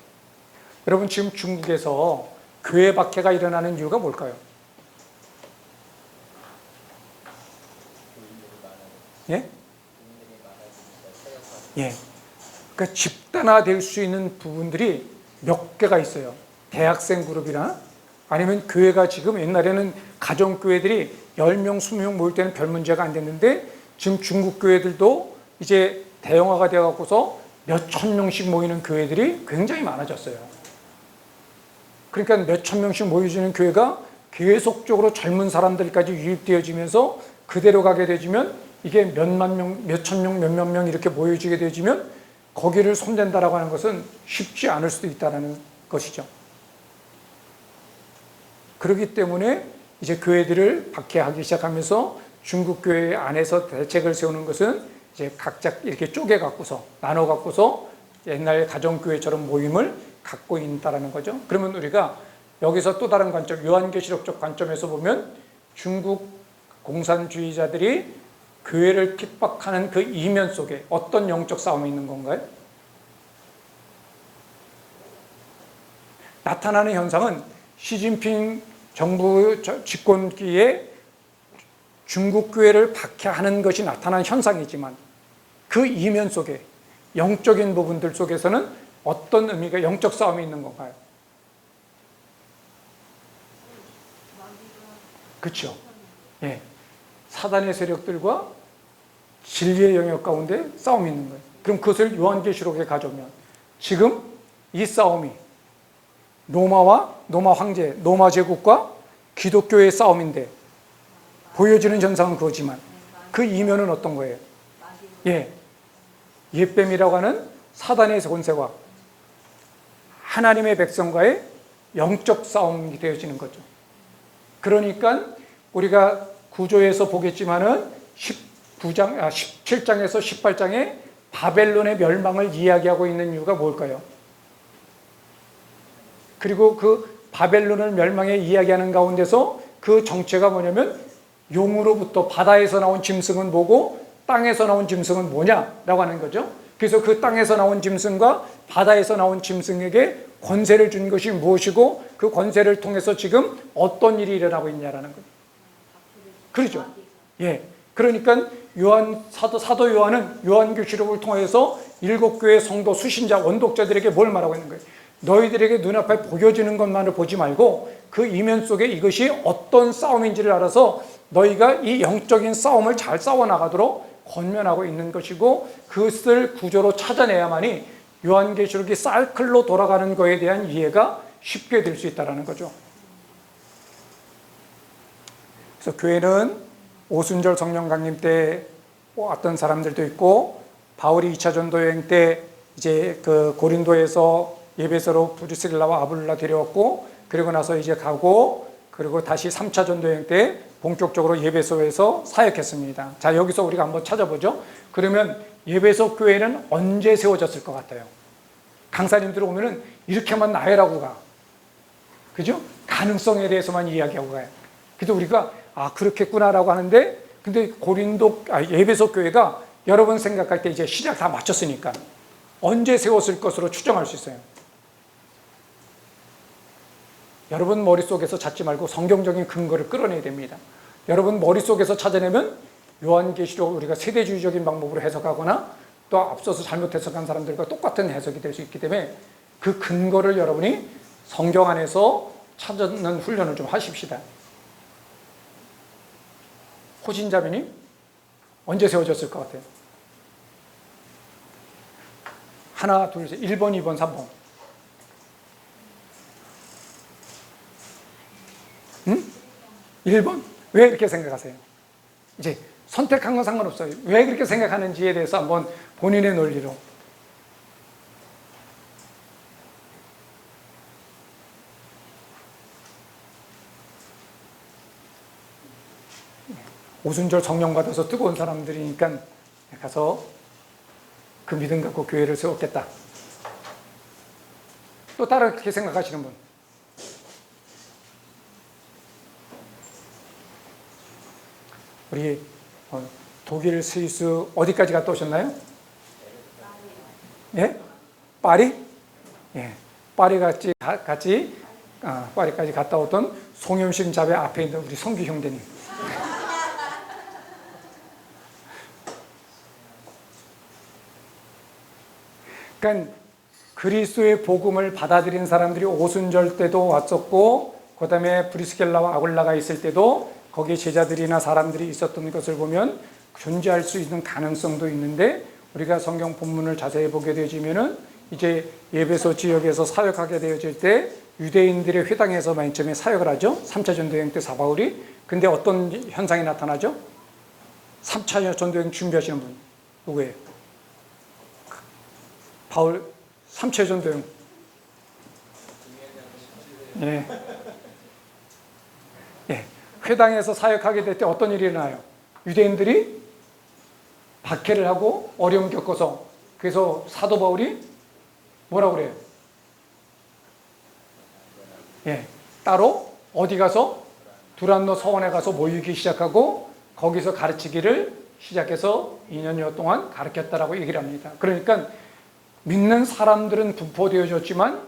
여러분, 지금 중국에서 교회 박해가 일어나는 이유가 뭘까요? 예? 예. 그러니까 집단화될 수 있는 부분들이 몇 개가 있어요. 대학생 그룹이나 아니면 교회가 지금 옛날에는 가정교회들이 10명, 20명 모일 때는 별 문제가 안 됐는데 지금 중국 교회들도 이제 대형화가 되어갖고서 몇천 명씩 모이는 교회들이 굉장히 많아졌어요. 그러니까 몇천 명씩 모여지는 교회가 계속적으로 젊은 사람들까지 유입되어지면서 그대로 가게 되지면 이게 몇만 명, 몇천 명, 몇몇 명 이렇게 모여지게 되지면 거기를 손댄다라고 하는 것은 쉽지 않을 수도 있다는 것이죠. 그렇기 때문에 이제 교회들을 박해하기 시작하면서 중국 교회 안에서 대책을 세우는 것은 이제 각자 이렇게 쪼개 갖고서 나눠 갖고서 옛날 가정교회처럼 모임을 갖고 있다라는 거죠. 그러면 우리가 여기서 또 다른 관점, 요한계시록적 관점에서 보면 중국 공산주의자들이 교회를 핍박하는 그 이면 속에 어떤 영적 싸움이 있는 건가요? 나타나는 현상은 시진핑 정부 집권기에 중국 교회를 박해하는 것이 나타나는 현상이지만 그 이면 속에 영적인 부분들 속에서는 어떤 의미가, 영적 싸움이 있는 건가요? 그렇죠. 예. 사단의 세력들과 진리의 영역 가운데 싸움이 있는 거예요. 그럼 그것을 요한계시록에 가져오면 지금 이 싸움이 로마 황제, 로마 제국과 기독교의 싸움인데 보여지는 현상은 그거지만 그 이면은 어떤 거예요? 옛뱀이라고 하는 사단의 권세와 하나님의 백성과의 영적 싸움이 되어지는 거죠. 그러니까 우리가 구조에서 보겠지만은 17장에서 18장에 바벨론의 멸망을 이야기하고 있는 이유가 뭘까요? 그리고 그 바벨론을 멸망에 이야기하는 가운데서 그 정체가 뭐냐면 용으로부터 바다에서 나온 짐승은 뭐고 땅에서 나온 짐승은 뭐냐라고 하는 거죠. 그래서 그 땅에서 나온 짐승과 바다에서 나온 짐승에게 권세를 준 것이 무엇이고 그 권세를 통해서 지금 어떤 일이 일어나고 있냐라는 거예요. 그렇죠. 그러니까 사도 요한은 요한계시록을 통해서 7교회 성도 수신자 원독자들에게 뭘 말하고 있는 거예요? 너희들에게 눈앞에 보여지는 것만을 보지 말고 그 이면 속에 이것이 어떤 싸움인지를 알아서 너희가 이 영적인 싸움을 잘 싸워나가도록 권면하고 있는 것이고 그것을 구조로 찾아내야만이 요한계시록이 사이클로 돌아가는 것에 대한 이해가 쉽게 될 수 있다는 거죠. 그래서 교회는 오순절 성령 강림 때 왔던 사람들도 있고 바울이 2차 전도 여행 때 이제 그 고린도에서 예배소로 브리스길라와 아굴라 데려왔고 그리고 나서 이제 가고 그리고 다시 3차 전도 여행 때 본격적으로 예배소에서 사역했습니다. 자, 여기서 우리가 한번 찾아보죠. 그러면 예배소 교회는 언제 세워졌을 것 같아요? 강사님들 오면은 이렇게만 나열하고 가. 그죠? 가능성에 대해서만 이야기하고 가요. 그래도 우리가 그렇겠구나라고 하는데 근데 예배소 교회가 여러분 생각할 때 이제 시작 다 마쳤으니까 언제 세웠을 것으로 추정할 수 있어요. 여러분 머릿속에서 찾지 말고 성경적인 근거를 끌어내야 됩니다. 여러분 머릿속에서 찾아내면 요한계시록 우리가 세대주의적인 방법으로 해석하거나 또 앞서서 잘못 해석한 사람들과 똑같은 해석이 될 수 있기 때문에 그 근거를 여러분이 성경 안에서 찾는 훈련을 좀 하십시다. 호신자매님 언제 세워졌을 것 같아요? 하나, 둘, 셋. 1번, 2번, 3번. 응? 1번? 왜 이렇게 생각하세요? 이제 선택한 건 상관없어요. 왜 그렇게 생각하는지에 대해서 한번 본인의 논리로. 오순절 성령 받아서 뜨거운 사람들이니까 가서 그 믿음 갖고 교회를 세웠겠다. 또 다르게 생각하시는 분. 우리 독일, 스위스 어디까지 갔다 오셨나요? 예? 파리? 예. 파리까지 갔다 오던 송영심 자매 앞에 있는 우리 성규 형제님. 그러니까 그리스도의 복음을 받아들인 사람들이 오순절 때도 왔었고 그 다음에 브리스길라와 아굴라가 있을 때도 거기에 제자들이나 사람들이 있었던 것을 보면 존재할 수 있는 가능성도 있는데 우리가 성경 본문을 자세히 보게 되어지면은 이제 예배소 지역에서 사역하게 되어질 때 유대인들의 회당에서 맨 처음에 사역을 하죠. 3차 전도여행 때 사바울이. 근데 어떤 현상이 나타나죠? 3차 전도여행 준비하시는 분 누구예요? 바울 3차 전도여행. 예. 예. 회당에서 사역하게 될 때 어떤 일이 일어나요? 유대인들이 박해를 하고 어려움 겪어서 그래서 사도 바울이 뭐라고 그래요? 예. 따로 어디 가서 두란노 서원에 가서 모이기 시작하고 거기서 가르치기를 시작해서 2년여 동안 가르쳤다라고 얘기를 합니다. 그러니까 믿는 사람들은 분포되어졌지만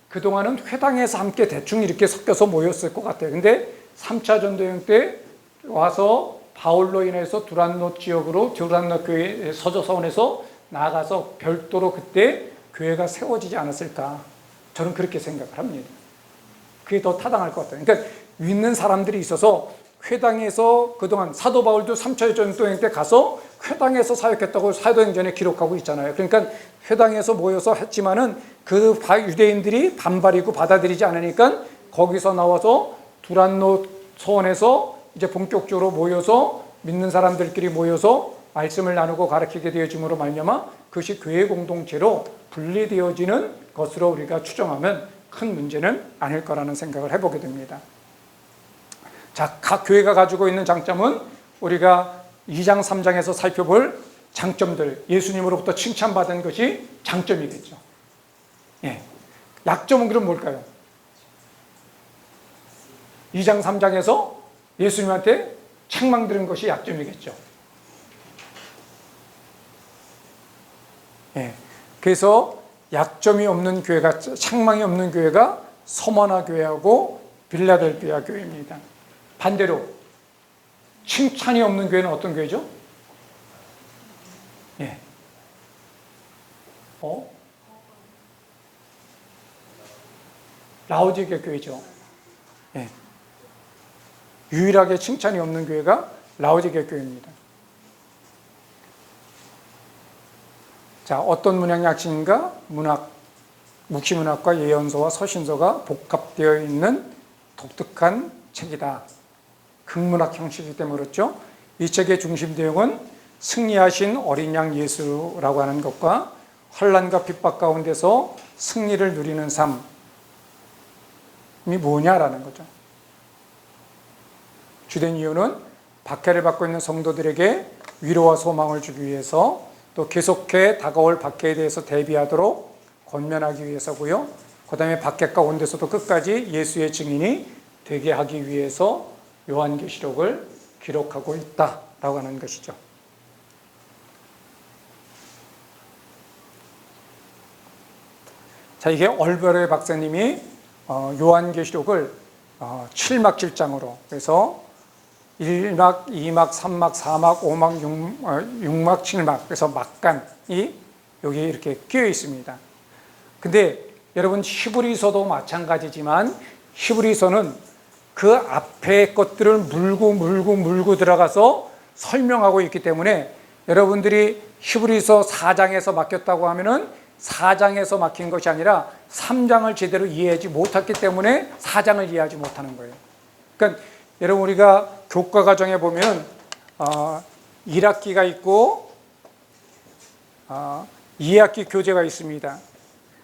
그동안은 회당에서 함께 대충 이렇게 섞여서 모였을 것 같아요. 근데 3차 전도여행 때 와서 바울로 인해서 두란노 지역으로 두란노 교회 서원에서 나가서 별도로 그때 교회가 세워지지 않았을까. 저는 그렇게 생각을 합니다. 그게 더 타당할 것 같아요. 그러니까 믿는 사람들이 있어서 회당에서 그동안 사도 바울도 3차 전도여행 때 가서 회당에서 사역했다고 사도행전에 기록하고 있잖아요. 그러니까 회당에서 모여서 했지만은 그 유대인들이 반발이고 받아들이지 않으니까 거기서 나와서 두란노 서원에서 이제 본격적으로 모여서 믿는 사람들끼리 모여서 말씀을 나누고 가르치게 되어짐으로 말미암아 그것이 교회 공동체로 분리되어지는 것으로 우리가 추정하면 큰 문제는 아닐 거라는 생각을 해보게 됩니다. 자, 각 교회가 가지고 있는 장점은 우리가 2장, 3장에서 살펴볼 장점들, 예수님으로부터 칭찬받은 것이 장점이겠죠. 예. 약점은 그럼 뭘까요? 2장, 3장에서 예수님한테 책망 들은 것이 약점이겠죠. 예. 그래서 약점이 없는 교회가, 책망이 없는 교회가 서머나 교회하고 빌라델비아 교회입니다. 반대로 칭찬이 없는 교회는 어떤 교회죠? 예. 라오디게 교회죠. 예. 유일하게 칭찬이 없는 교회가 라오디게 교회입니다. 자, 어떤 문학 약신인가? 묵시문학과 예언서와 서신서가 복합되어 있는 독특한 책이다. 극문학 형식이기 때문에 그렇죠. 이 책의 중심 내용은 승리하신 어린 양 예수라고 하는 것과 환난과 핍박 가운데서 승리를 누리는 삶이 뭐냐라는 거죠. 주된 이유는 박해를 받고 있는 성도들에게 위로와 소망을 주기 위해서 또 계속해 다가올 박해에 대해서 대비하도록 권면하기 위해서고요. 그 다음에 박해 가운데서도 끝까지 예수의 증인이 되게 하기 위해서 요한계시록을 기록하고 있다라고 하는 것이죠. 자, 이게 얼베르 박사님이 요한계시록을 7막 7장으로, 그래서 1막, 2막, 3막, 4막, 5막, 6막, 7막, 그래서 막간이 여기 이렇게 끼어 있습니다. 근데 여러분 히브리서도 마찬가지지만 히브리서는 그 앞에 것들을 물고 들어가서 설명하고 있기 때문에 여러분들이 히브리서 4장에서 막혔다고 하면은 4장에서 막힌 것이 아니라 3장을 제대로 이해하지 못했기 때문에 4장을 이해하지 못하는 거예요. 그러니까 여러분 우리가 교과 과정에 보면 1학기가 있고 2학기 교재가 있습니다.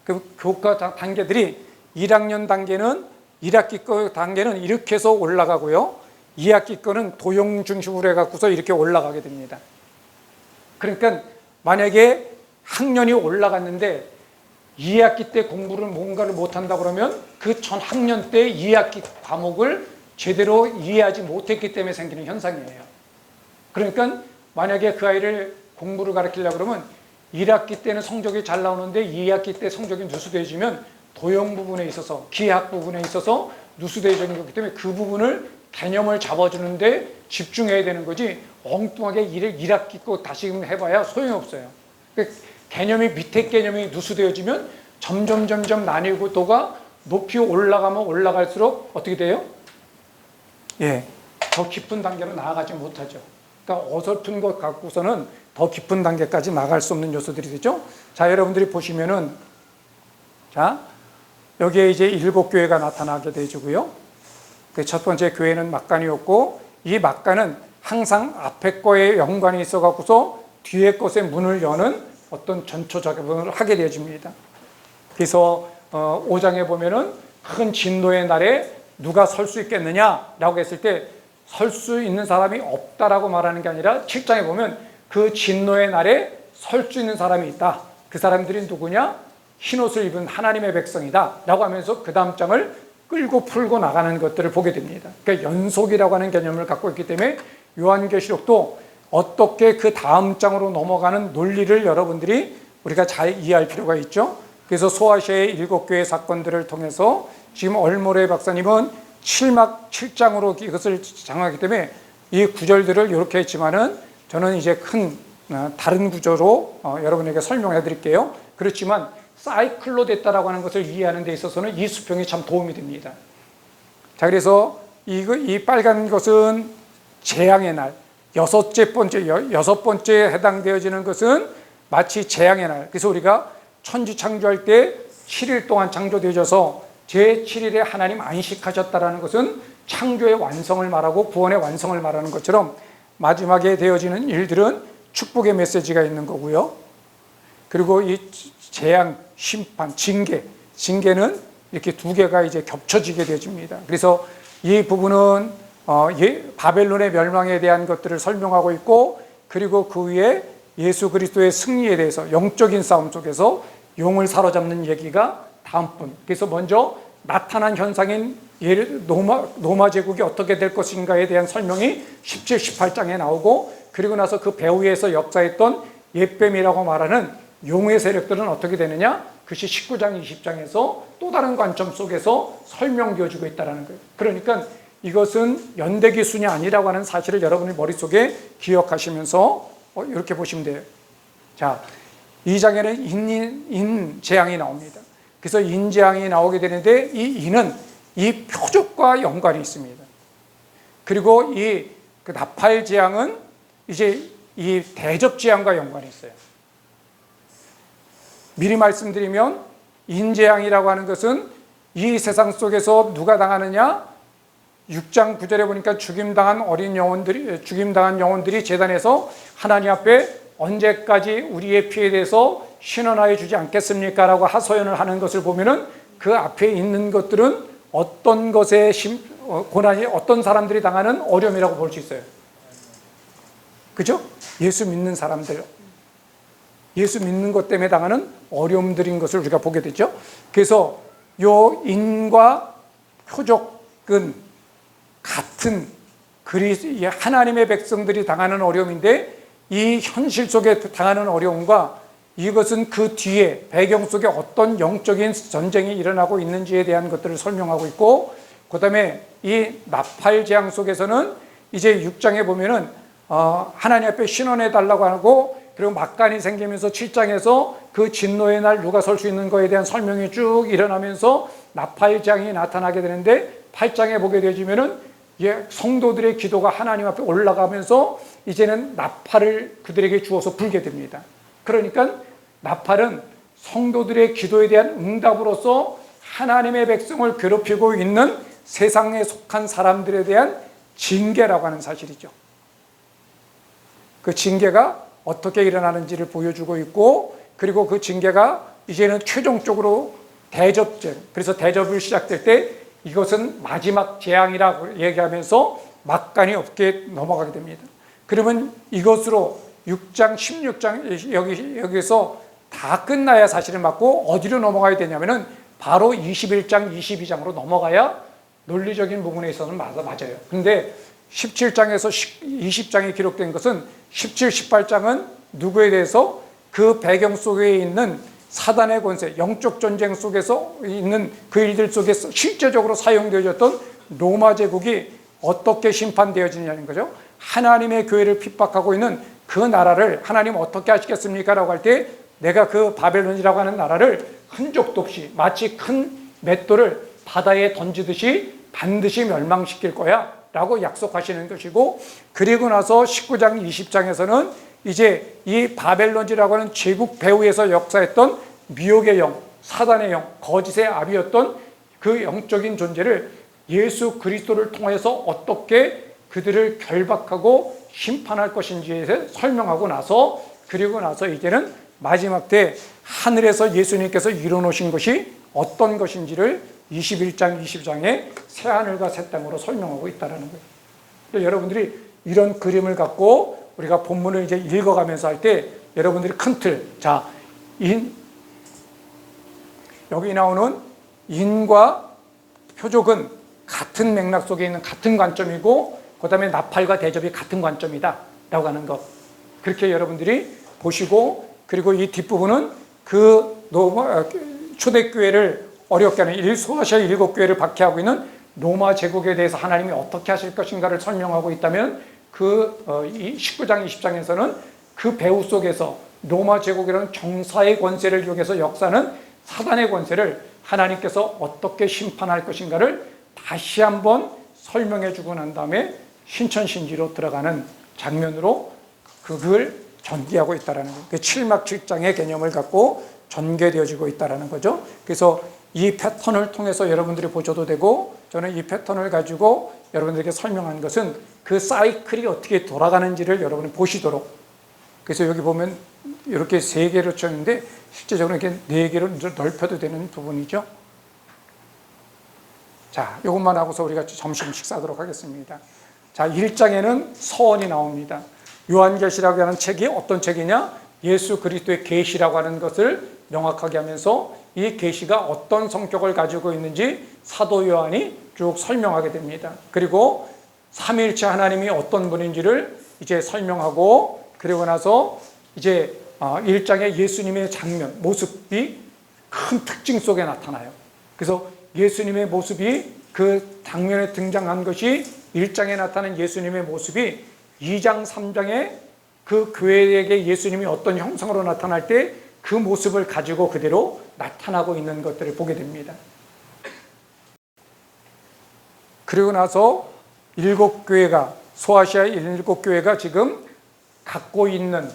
그 교과 단계들이 1학년 단계는 1학기 거 단계는 이렇게 해서 올라가고요. 2학기 거는 도형 중심으로 해갖고서 이렇게 올라가게 됩니다. 그러니까 만약에 학년이 올라갔는데 2학기 때 공부를 뭔가를 못한다 그러면 그 전 학년 때 2학기 과목을 제대로 이해하지 못했기 때문에 생기는 현상이에요. 그러니까 만약에 그 아이를 공부를 가르치려고 그러면 1학기 때는 성적이 잘 나오는데 2학기 때 성적이 누수되어지면 도형 부분에 있어서 기하 부분에 있어서 누수되어지는 거기 때문에 그 부분을 개념을 잡아주는데 집중해야 되는 거지 엉뚱하게 1학기 거 다시 해봐야 소용이 없어요. 개념이 밑에 개념이 누수되어지면 점점 난이도가 높이 올라가면 올라갈수록 어떻게 돼요? 예, 더 깊은 단계로 나아가지 못하죠. 그러니까 어설픈 것 갖고서는 더 깊은 단계까지 나갈 수 없는 요소들이 되죠. 자, 여러분들이 보시면은 자, 여기에 이제 7교회가 나타나게 되고요. 그 첫 번째 교회는 막간이었고 이 막간은 항상 앞에 거에 연관이 있어 갖고서 뒤에 것의 문을 여는 어떤 전초 작업을 하게 되어집니다. 그래서 5장에 보면은 큰 진노의 날에 누가 설 수 있겠느냐라고 했을 때 설 수 있는 사람이 없다라고 말하는 게 아니라 7장에 보면 그 진노의 날에 설 수 있는 사람이 있다. 그 사람들이 누구냐? 흰옷을 입은 하나님의 백성이다 라고 하면서 그 다음 장을 끌고 풀고 나가는 것들을 보게 됩니다. 그러니까 연속이라고 하는 개념을 갖고 있기 때문에 요한계시록도 어떻게 그 다음 장으로 넘어가는 논리를 여러분들이 우리가 잘 이해할 필요가 있죠. 그래서 소아시아의 7교회 사건들을 통해서 지금 얼모레 박사님은 7막 7장으로 이것을 장하기 때문에 이 구절들을 이렇게 했지만은 저는 이제 큰 다른 구조로 여러분에게 설명해 드릴게요. 그렇지만 사이클로 됐다라고 하는 것을 이해하는 데 있어서는 이 수평이 참 도움이 됩니다. 자, 그래서 이 빨간 것은 재앙의 날, 여섯 번째에 해당되어지는 것은 마치 재앙의 날. 그래서 우리가 천지 창조할 때 7일 동안 창조되어져서 제7일에 하나님 안식하셨다라는 것은 창조의 완성을 말하고 구원의 완성을 말하는 것처럼 마지막에 되어지는 일들은 축복의 메시지가 있는 거고요. 그리고 이 재앙, 심판, 징계는 이렇게 두 개가 이제 겹쳐지게 되어집니다. 그래서 이 부분은 바벨론의 멸망에 대한 것들을 설명하고 있고, 그리고 그 위에 예수 그리스도의 승리에 대해서 영적인 싸움 속에서 용을 사로잡는 얘기가 다음번. 그래서 먼저 나타난 현상인 로마 제국이 어떻게 될 것인가에 대한 설명이 17, 18장에 나오고, 그리고 나서 그 배후에서 역사했던 옛뱀이라고 말하는 용의 세력들은 어떻게 되느냐? 그것이 19장, 20장에서 또 다른 관점 속에서 설명되어지고 있다는 거예요. 그러니까 이것은 연대기순이 아니라고 하는 사실을 여러분의 머릿속에 기억하시면서 이렇게 보시면 돼요. 자, 2장에는 인재앙이 나옵니다. 그래서 인재앙이 나오게 되는데 이 인은 이 표적과 연관이 있습니다. 그리고 이 나팔재앙은 이제 이 대접재앙과 연관이 있어요. 미리 말씀드리면 인재앙이라고 하는 것은 이 세상 속에서 누가 당하느냐? 6장 9절에 보니까 죽임당한 영혼들이 제단에서 하나님 앞에 언제까지 우리의 피에 대해서 신원하여 주지 않겠습니까? 라고 하소연을 하는 것을 보면은 그 앞에 있는 것들은 어떤 것의 고난이 어떤 사람들이 당하는 어려움이라고 볼 수 있어요. 그죠? 예수 믿는 사람들, 예수 믿는 것 때문에 당하는 어려움들인 것을 우리가 보게 되죠. 그래서 요 인과 표적은 같은 하나님의 백성들이 당하는 어려움인데, 이 현실 속에 당하는 어려움과 이것은 그 뒤에 배경 속에 어떤 영적인 전쟁이 일어나고 있는지에 대한 것들을 설명하고 있고, 그 다음에 이 나팔재앙 속에서는 이제 6장에 보면은 하나님 앞에 신원해 달라고 하고, 그리고 막간이 생기면서 7장에서 그 진노의 날 누가 설 수 있는 거에 대한 설명이 쭉 일어나면서 나팔재앙이 나타나게 되는데, 8장에 보게 되어지면은 성도들의 기도가 하나님 앞에 올라가면서 이제는 나팔을 그들에게 주어서 불게 됩니다. 그러니까 나팔은 성도들의 기도에 대한 응답으로서 하나님의 백성을 괴롭히고 있는 세상에 속한 사람들에 대한 징계라고 하는 사실이죠. 그 징계가 어떻게 일어나는지를 보여주고 있고, 그리고 그 징계가 이제는 최종적으로 대접죄, 그래서 대접을 시작될 때 이것은 마지막 재앙이라고 얘기하면서 막간이 없게 넘어가게 됩니다. 그러면 이것으로 6장, 16장 여기서 다 끝나야 사실은 맞고, 어디로 넘어가야 되냐면은 바로 21장, 22장으로 넘어가야 논리적인 부분에 있어서는 맞아요. 근데 17장에서 20장에 기록된 것은 17, 18장은 누구에 대해서 그 배경 속에 있는 사단의 권세, 영적 전쟁 속에서 있는 그 일들 속에서 실제적으로 사용되어졌던 로마 제국이 어떻게 심판되어지느냐는 거죠. 하나님의 교회를 핍박하고 있는 그 나라를 하나님 어떻게 하시겠습니까? 라고 할 때 내가 그 바벨론이라고 하는 나라를 흔적도 없이 마치 큰 맷돌을 바다에 던지듯이 반드시 멸망시킬 거야 라고 약속하시는 것이고, 그리고 나서 19장 20장에서는 이제 이 바벨론이라고 하는 제국 배후에서 역사했던 미혹의 영, 사단의 영, 거짓의 아비였던 그 영적인 존재를 예수 그리스도를 통해서 어떻게 그들을 결박하고 심판할 것인지에 대해서 설명하고 나서, 그리고 나서 이제는 마지막 때 하늘에서 예수님께서 이뤄놓으신 것이 어떤 것인지를 21장, 22장에 새하늘과 새 땅으로 설명하고 있다는 거예요. 여러분들이 이런 그림을 갖고 우리가 본문을 이제 읽어가면서 할 때 여러분들이 큰 틀, 자, 여기 나오는 인과 표적은 같은 맥락 속에 있는 같은 관점이고, 그 다음에 나팔과 대접이 같은 관점이다 라고 하는 것, 그렇게 여러분들이 보시고, 그리고 이 뒷부분은 그 초대교회를 어렵게 하는 소아시아 7교회를 박해하고 있는 로마 제국에 대해서 하나님이 어떻게 하실 것인가를 설명하고 있다면, 그 19장 20장에서는 그 배후 속에서 로마 제국이라는 정사의 권세를 이용해서 역사는 사단의 권세를 하나님께서 어떻게 심판할 것인가를 다시 한번 설명해 주고 난 다음에 신천신지로 들어가는 장면으로 그걸 전개하고 있다는 거예요. 그 7막 7장의 개념을 갖고 전개되어지고 있다는 거죠. 그래서 이 패턴을 통해서 여러분들이 보셔도 되고, 저는 이 패턴을 가지고 여러분들에게 설명한 것은 그 사이클이 어떻게 돌아가는지를 여러분이 보시도록. 그래서 여기 보면 이렇게 3개로 쳤는데 실제적으로 이렇게 4개로 넓혀도 되는 부분이죠. 자, 이것만 하고서 우리가 점심 식사하도록 하겠습니다. 자, 1장에는 서원이 나옵니다. 요한계시라고 하는 책이 어떤 책이냐? 예수 그리스도의 계시라고 하는 것을 명확하게 하면서 이 계시가 어떤 성격을 가지고 있는지 사도 요한이 쭉 설명하게 됩니다. 그리고 삼위일체 하나님이 어떤 분인지를 이제 설명하고, 그리고 나서 이제 1장의 예수님의 장면, 모습이 큰 특징 속에 나타나요. 그래서 예수님의 모습이 그 장면에 등장한 것이 1장에 나타난 예수님의 모습이 2장, 3장에 그 교회에게 예수님이 어떤 형상으로 나타날 때 그 모습을 가지고 그대로 나타나고 있는 것들을 보게 됩니다. 그리고 나서 7교회가, 소아시아의 7교회가 지금 갖고 있는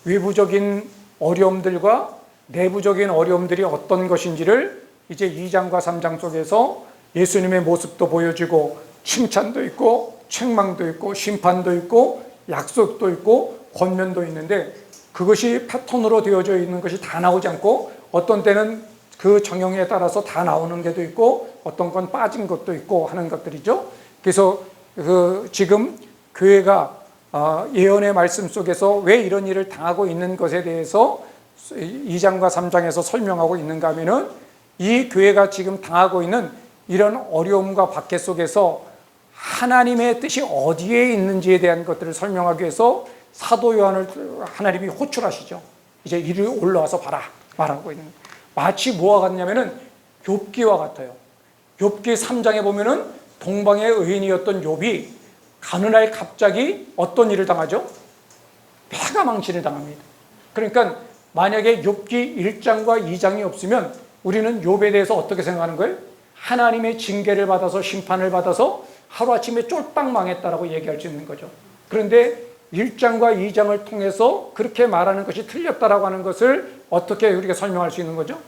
외부적인 어려움들과 내부적인 어려움들이 어떤 것인지를 이제 2장과 3장 속에서 예수님의 모습도 보여주고, 칭찬도 있고 책망도 있고 심판도 있고 약속도 있고 권면도 있는데, 그것이 패턴으로 되어져 있는 것이 다 나오지 않고 어떤 때는 그 정형에 따라서 다 나오는 데도 있고 어떤 건 빠진 것도 있고 하는 것들이죠. 그래서 지금 교회가 예언의 말씀 속에서 왜 이런 일을 당하고 있는 것에 대해서 2장과 3장에서 설명하고 있는가 하면은, 이 교회가 지금 당하고 있는 이런 어려움과 박해 속에서 하나님의 뜻이 어디에 있는지에 대한 것들을 설명하기 위해서 사도 요한을 하나님이 호출하시죠. 이제 이리 올라와서 봐라 말하고 있는, 마치 뭐와 같냐면은 욥기와 같아요. 욥기 3장에 보면은 동방의 의인이었던 욥이 가느 날 갑자기 어떤 일을 당하죠? 폐가 망신을 당합니다. 그러니까 만약에 욥기 1장과 2장이 없으면 우리는 욥에 대해서 어떻게 생각하는 거예요? 하나님의 징계를 받아서 심판을 받아서 하루아침에 쫄딱 망했다라고 얘기할 수 있는 거죠. 그런데 1장과 2장을 통해서 그렇게 말하는 것이 틀렸다라고 하는 것을 어떻게 우리가 설명할 수 있는 거죠?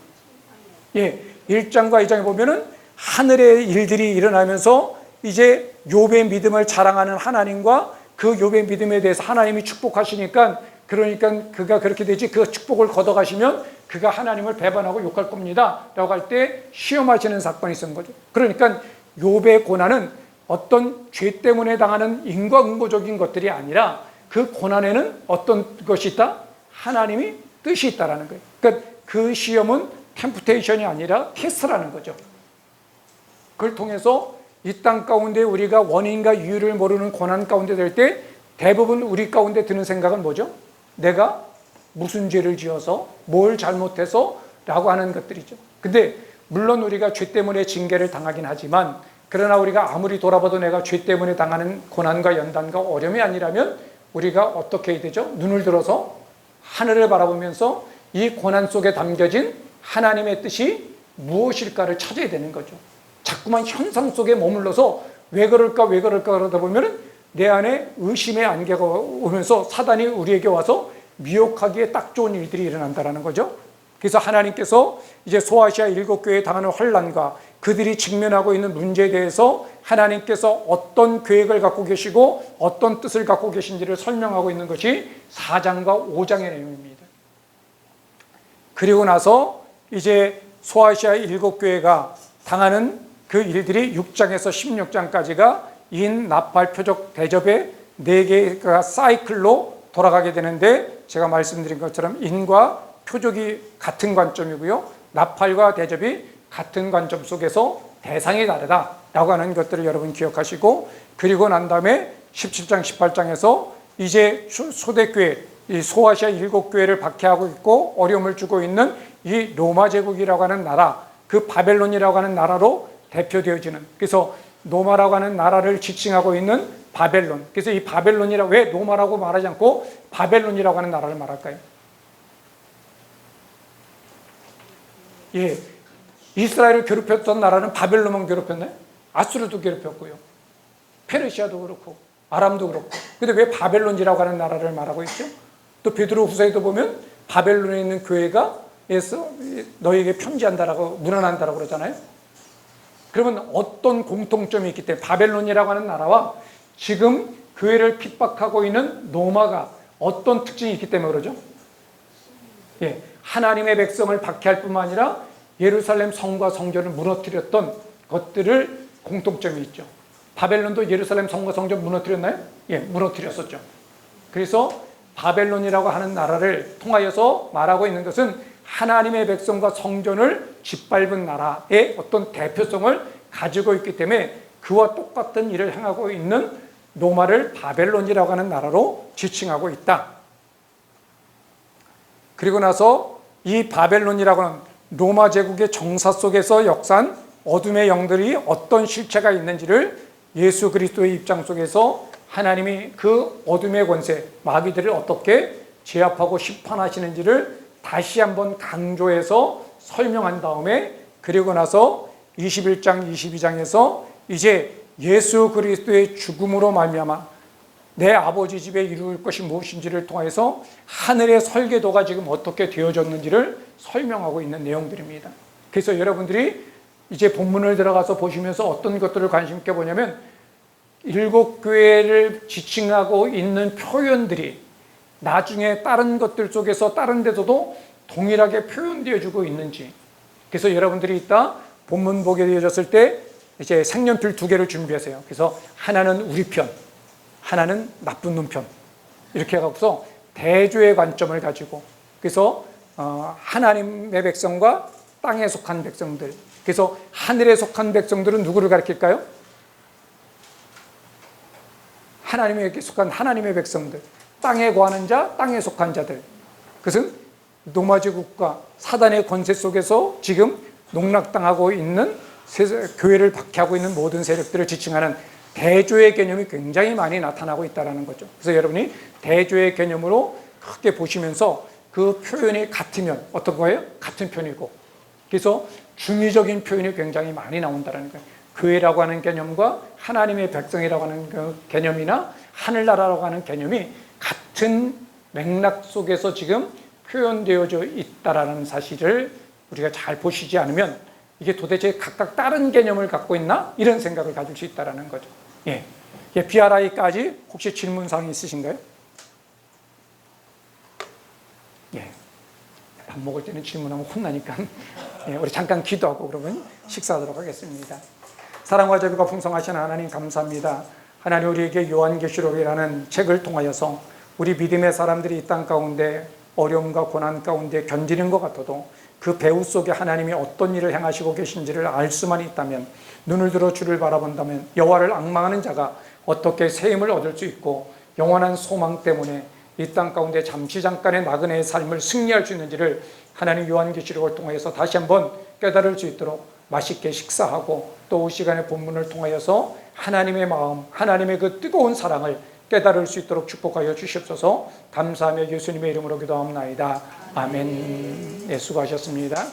예, 1장과 2장에 보면은 하늘의 일들이 일어나면서 이제 욥의 믿음을 자랑하는 하나님과 그 욥의 믿음에 대해서 하나님이 축복하시니까, 그러니까 그가 그렇게 되지, 그 축복을 걷어가시면 그가 하나님을 배반하고 욕할 겁니다 라고 할 때 시험하시는 사건이 있었던 거죠. 그러니까 욥의 고난은 어떤 죄 때문에 당하는 인과응보적인 것들이 아니라 그 고난에는 어떤 것이 있다? 하나님이 뜻이 있다라는 거예요. 그러니까 그 시험은 템프테이션이 아니라 테스트라는 거죠. 그걸 통해서 이 땅 가운데 우리가 원인과 이유를 모르는 고난 가운데 될 때 대부분 우리 가운데 드는 생각은 뭐죠? 내가 무슨 죄를 지어서 뭘 잘못해서 라고 하는 것들이죠. 근데 물론 우리가 죄 때문에 징계를 당하긴 하지만, 그러나 우리가 아무리 돌아봐도 내가 죄 때문에 당하는 고난과 연단과 어려움이 아니라면 우리가 어떻게 해야 되죠? 눈을 들어서 하늘을 바라보면서 이 고난 속에 담겨진 하나님의 뜻이 무엇일까를 찾아야 되는 거죠. 자꾸만 현상 속에 머물러서 왜 그럴까 그러다 보면 내 안에 의심의 안개가 오면서 사단이 우리에게 와서 미혹하기에 딱 좋은 일들이 일어난다는 거죠. 그래서 하나님께서 이제 소아시아 7교회에 당하는 환난과 그들이 직면하고 있는 문제에 대해서 하나님께서 어떤 계획을 갖고 계시고 어떤 뜻을 갖고 계신지를 설명하고 있는 것이 4장과 5장의 내용입니다. 그리고 나서 이제 소아시아 7교회가 당하는 그 일들이 6장에서 16장까지가 인, 나팔, 표적, 대접의 4개가 사이클로 돌아가게 되는데, 제가 말씀드린 것처럼 인과 표적이 같은 관점이고요, 나팔과 대접이 같은 관점 속에서 대상이 다르다라고 하는 것들을 여러분 기억하시고, 그리고 난 다음에 17장, 18장에서 이제 초대교회, 이 소아시아 7교회를 박해하고 있고 어려움을 주고 있는 이 로마 제국이라고 하는 나라, 그 바벨론이라고 하는 나라로 대표되어지는, 그래서 로마라고 하는 나라를 지칭하고 있는 바벨론. 그래서 이 바벨론이라, 왜 로마라고 말하지 않고 바벨론이라고 하는 나라를 말할까요? 예, 이스라엘을 괴롭혔던 나라는 바벨론만 괴롭혔나요? 아수르도 괴롭혔고요, 페르시아도 그렇고 아람도 그렇고. 근데 왜 바벨론이라고 하는 나라를 말하고 있죠? 또 베드로 후서에도 보면 바벨론에 있는 교회가 너에게 편지한다라고 문안한다라고 그러잖아요. 그러면 어떤 공통점이 있기 때문에 바벨론이라고 하는 나라와 지금 교회를 핍박하고 있는 로마가 어떤 특징이 있기 때문에 그러죠? 예, 하나님의 백성을 박해할 뿐만 아니라 예루살렘 성과 성전을 무너뜨렸던 것들을 공통점이 있죠. 바벨론도 예루살렘 성과 성전 무너뜨렸나요? 예, 무너뜨렸었죠. 그래서 바벨론이라고 하는 나라를 통하여서 말하고 있는 것은 하나님의 백성과 성전을 짓밟은 나라의 어떤 대표성을 가지고 있기 때문에 그와 똑같은 일을 행하고 있는 로마를 바벨론이라고 하는 나라로 지칭하고 있다. 그리고 나서 이 바벨론이라고 하는 로마 제국의 정사 속에서 역사한 어둠의 영들이 어떤 실체가 있는지를 예수 그리스도의 입장 속에서 하나님이 그 어둠의 권세, 마귀들을 어떻게 제압하고 심판하시는지를 다시 한번 강조해서 설명한 다음에 그리고 나서 21장, 22장에서 이제 예수 그리스도의 죽음으로 말미암아 내 아버지 집에 이룰 것이 무엇인지를 통해서 하늘의 설계도가 지금 어떻게 되어졌는지를 설명하고 있는 내용들입니다. 그래서 여러분들이 이제 본문을 들어가서 보시면서 어떤 것들을 관심 있게 보냐면 일곱 교회를 지칭하고 있는 표현들이 나중에 다른 것들 속에서 다른 데서도 동일하게 표현되어지고 있는지. 그래서 여러분들이 이따 본문 보게 되어졌을 때 이제 색연필 2개를 준비하세요. 그래서 하나는 우리 편, 하나는 나쁜 놈 편. 이렇게 해서 대조의 관점을 가지고 그래서 하나님의 백성과 땅에 속한 백성들. 그래서 하늘에 속한 백성들은 누구를 가리킬까요? 하나님에게 속한 하나님의 백성들. 땅에 거하는 자, 땅에 속한 자들. 그것은 로마 제국과 사단의 권세 속에서 지금 농락당하고 있는 교회를 박해하고 있는 모든 세력들을 지칭하는 대조의 개념이 굉장히 많이 나타나고 있다는 거죠. 그래서 여러분이 대조의 개념으로 크게 보시면서 그 표현이 같으면 어떤 거예요? 같은 편이고. 그래서 중의적인 표현이 굉장히 많이 나온다는 거예요. 교회라고 하는 개념과 하나님의 백성이라고 하는 그 개념이나 하늘나라라고 하는 개념이 같은 맥락 속에서 지금 표현되어져 있다는 사실을 우리가 잘 보시지 않으면 이게 도대체 각각 다른 개념을 갖고 있나? 이런 생각을 가질 수 있다는 거죠. 예. BRI까지 혹시 질문사항이 있으신가요? 예. 밥 먹을 때는 질문하면 혼나니까 예, 우리 잠깐 기도하고 그러면 식사하도록 하겠습니다. 사랑과 자비가 풍성하신 하나님 감사합니다. 하나님 우리에게 요한계시록이라는 책을 통하여서 우리 믿음의 사람들이 이 땅 가운데 어려움과 고난 가운데 견디는 것 같아도 그 배후 속에 하나님이 어떤 일을 행하시고 계신지를 알 수만 있다면 눈을 들어 주를 바라본다면 여호와를 앙망하는 자가 어떻게 새 힘을 얻을 수 있고 영원한 소망 때문에 이 땅 가운데 잠시 잠깐의 나그네의 삶을 승리할 수 있는지를 하나님 요한계시록을 통해서 다시 한번 깨달을 수 있도록 맛있게 식사하고 또 시간의 본문을 통하여서 하나님의 마음, 하나님의 그 뜨거운 사랑을 깨달을 수 있도록 축복하여 주시옵소서. 감사하며 예수님의 이름으로 기도하옵나이다. 아멘. 네, 수고하셨습니다.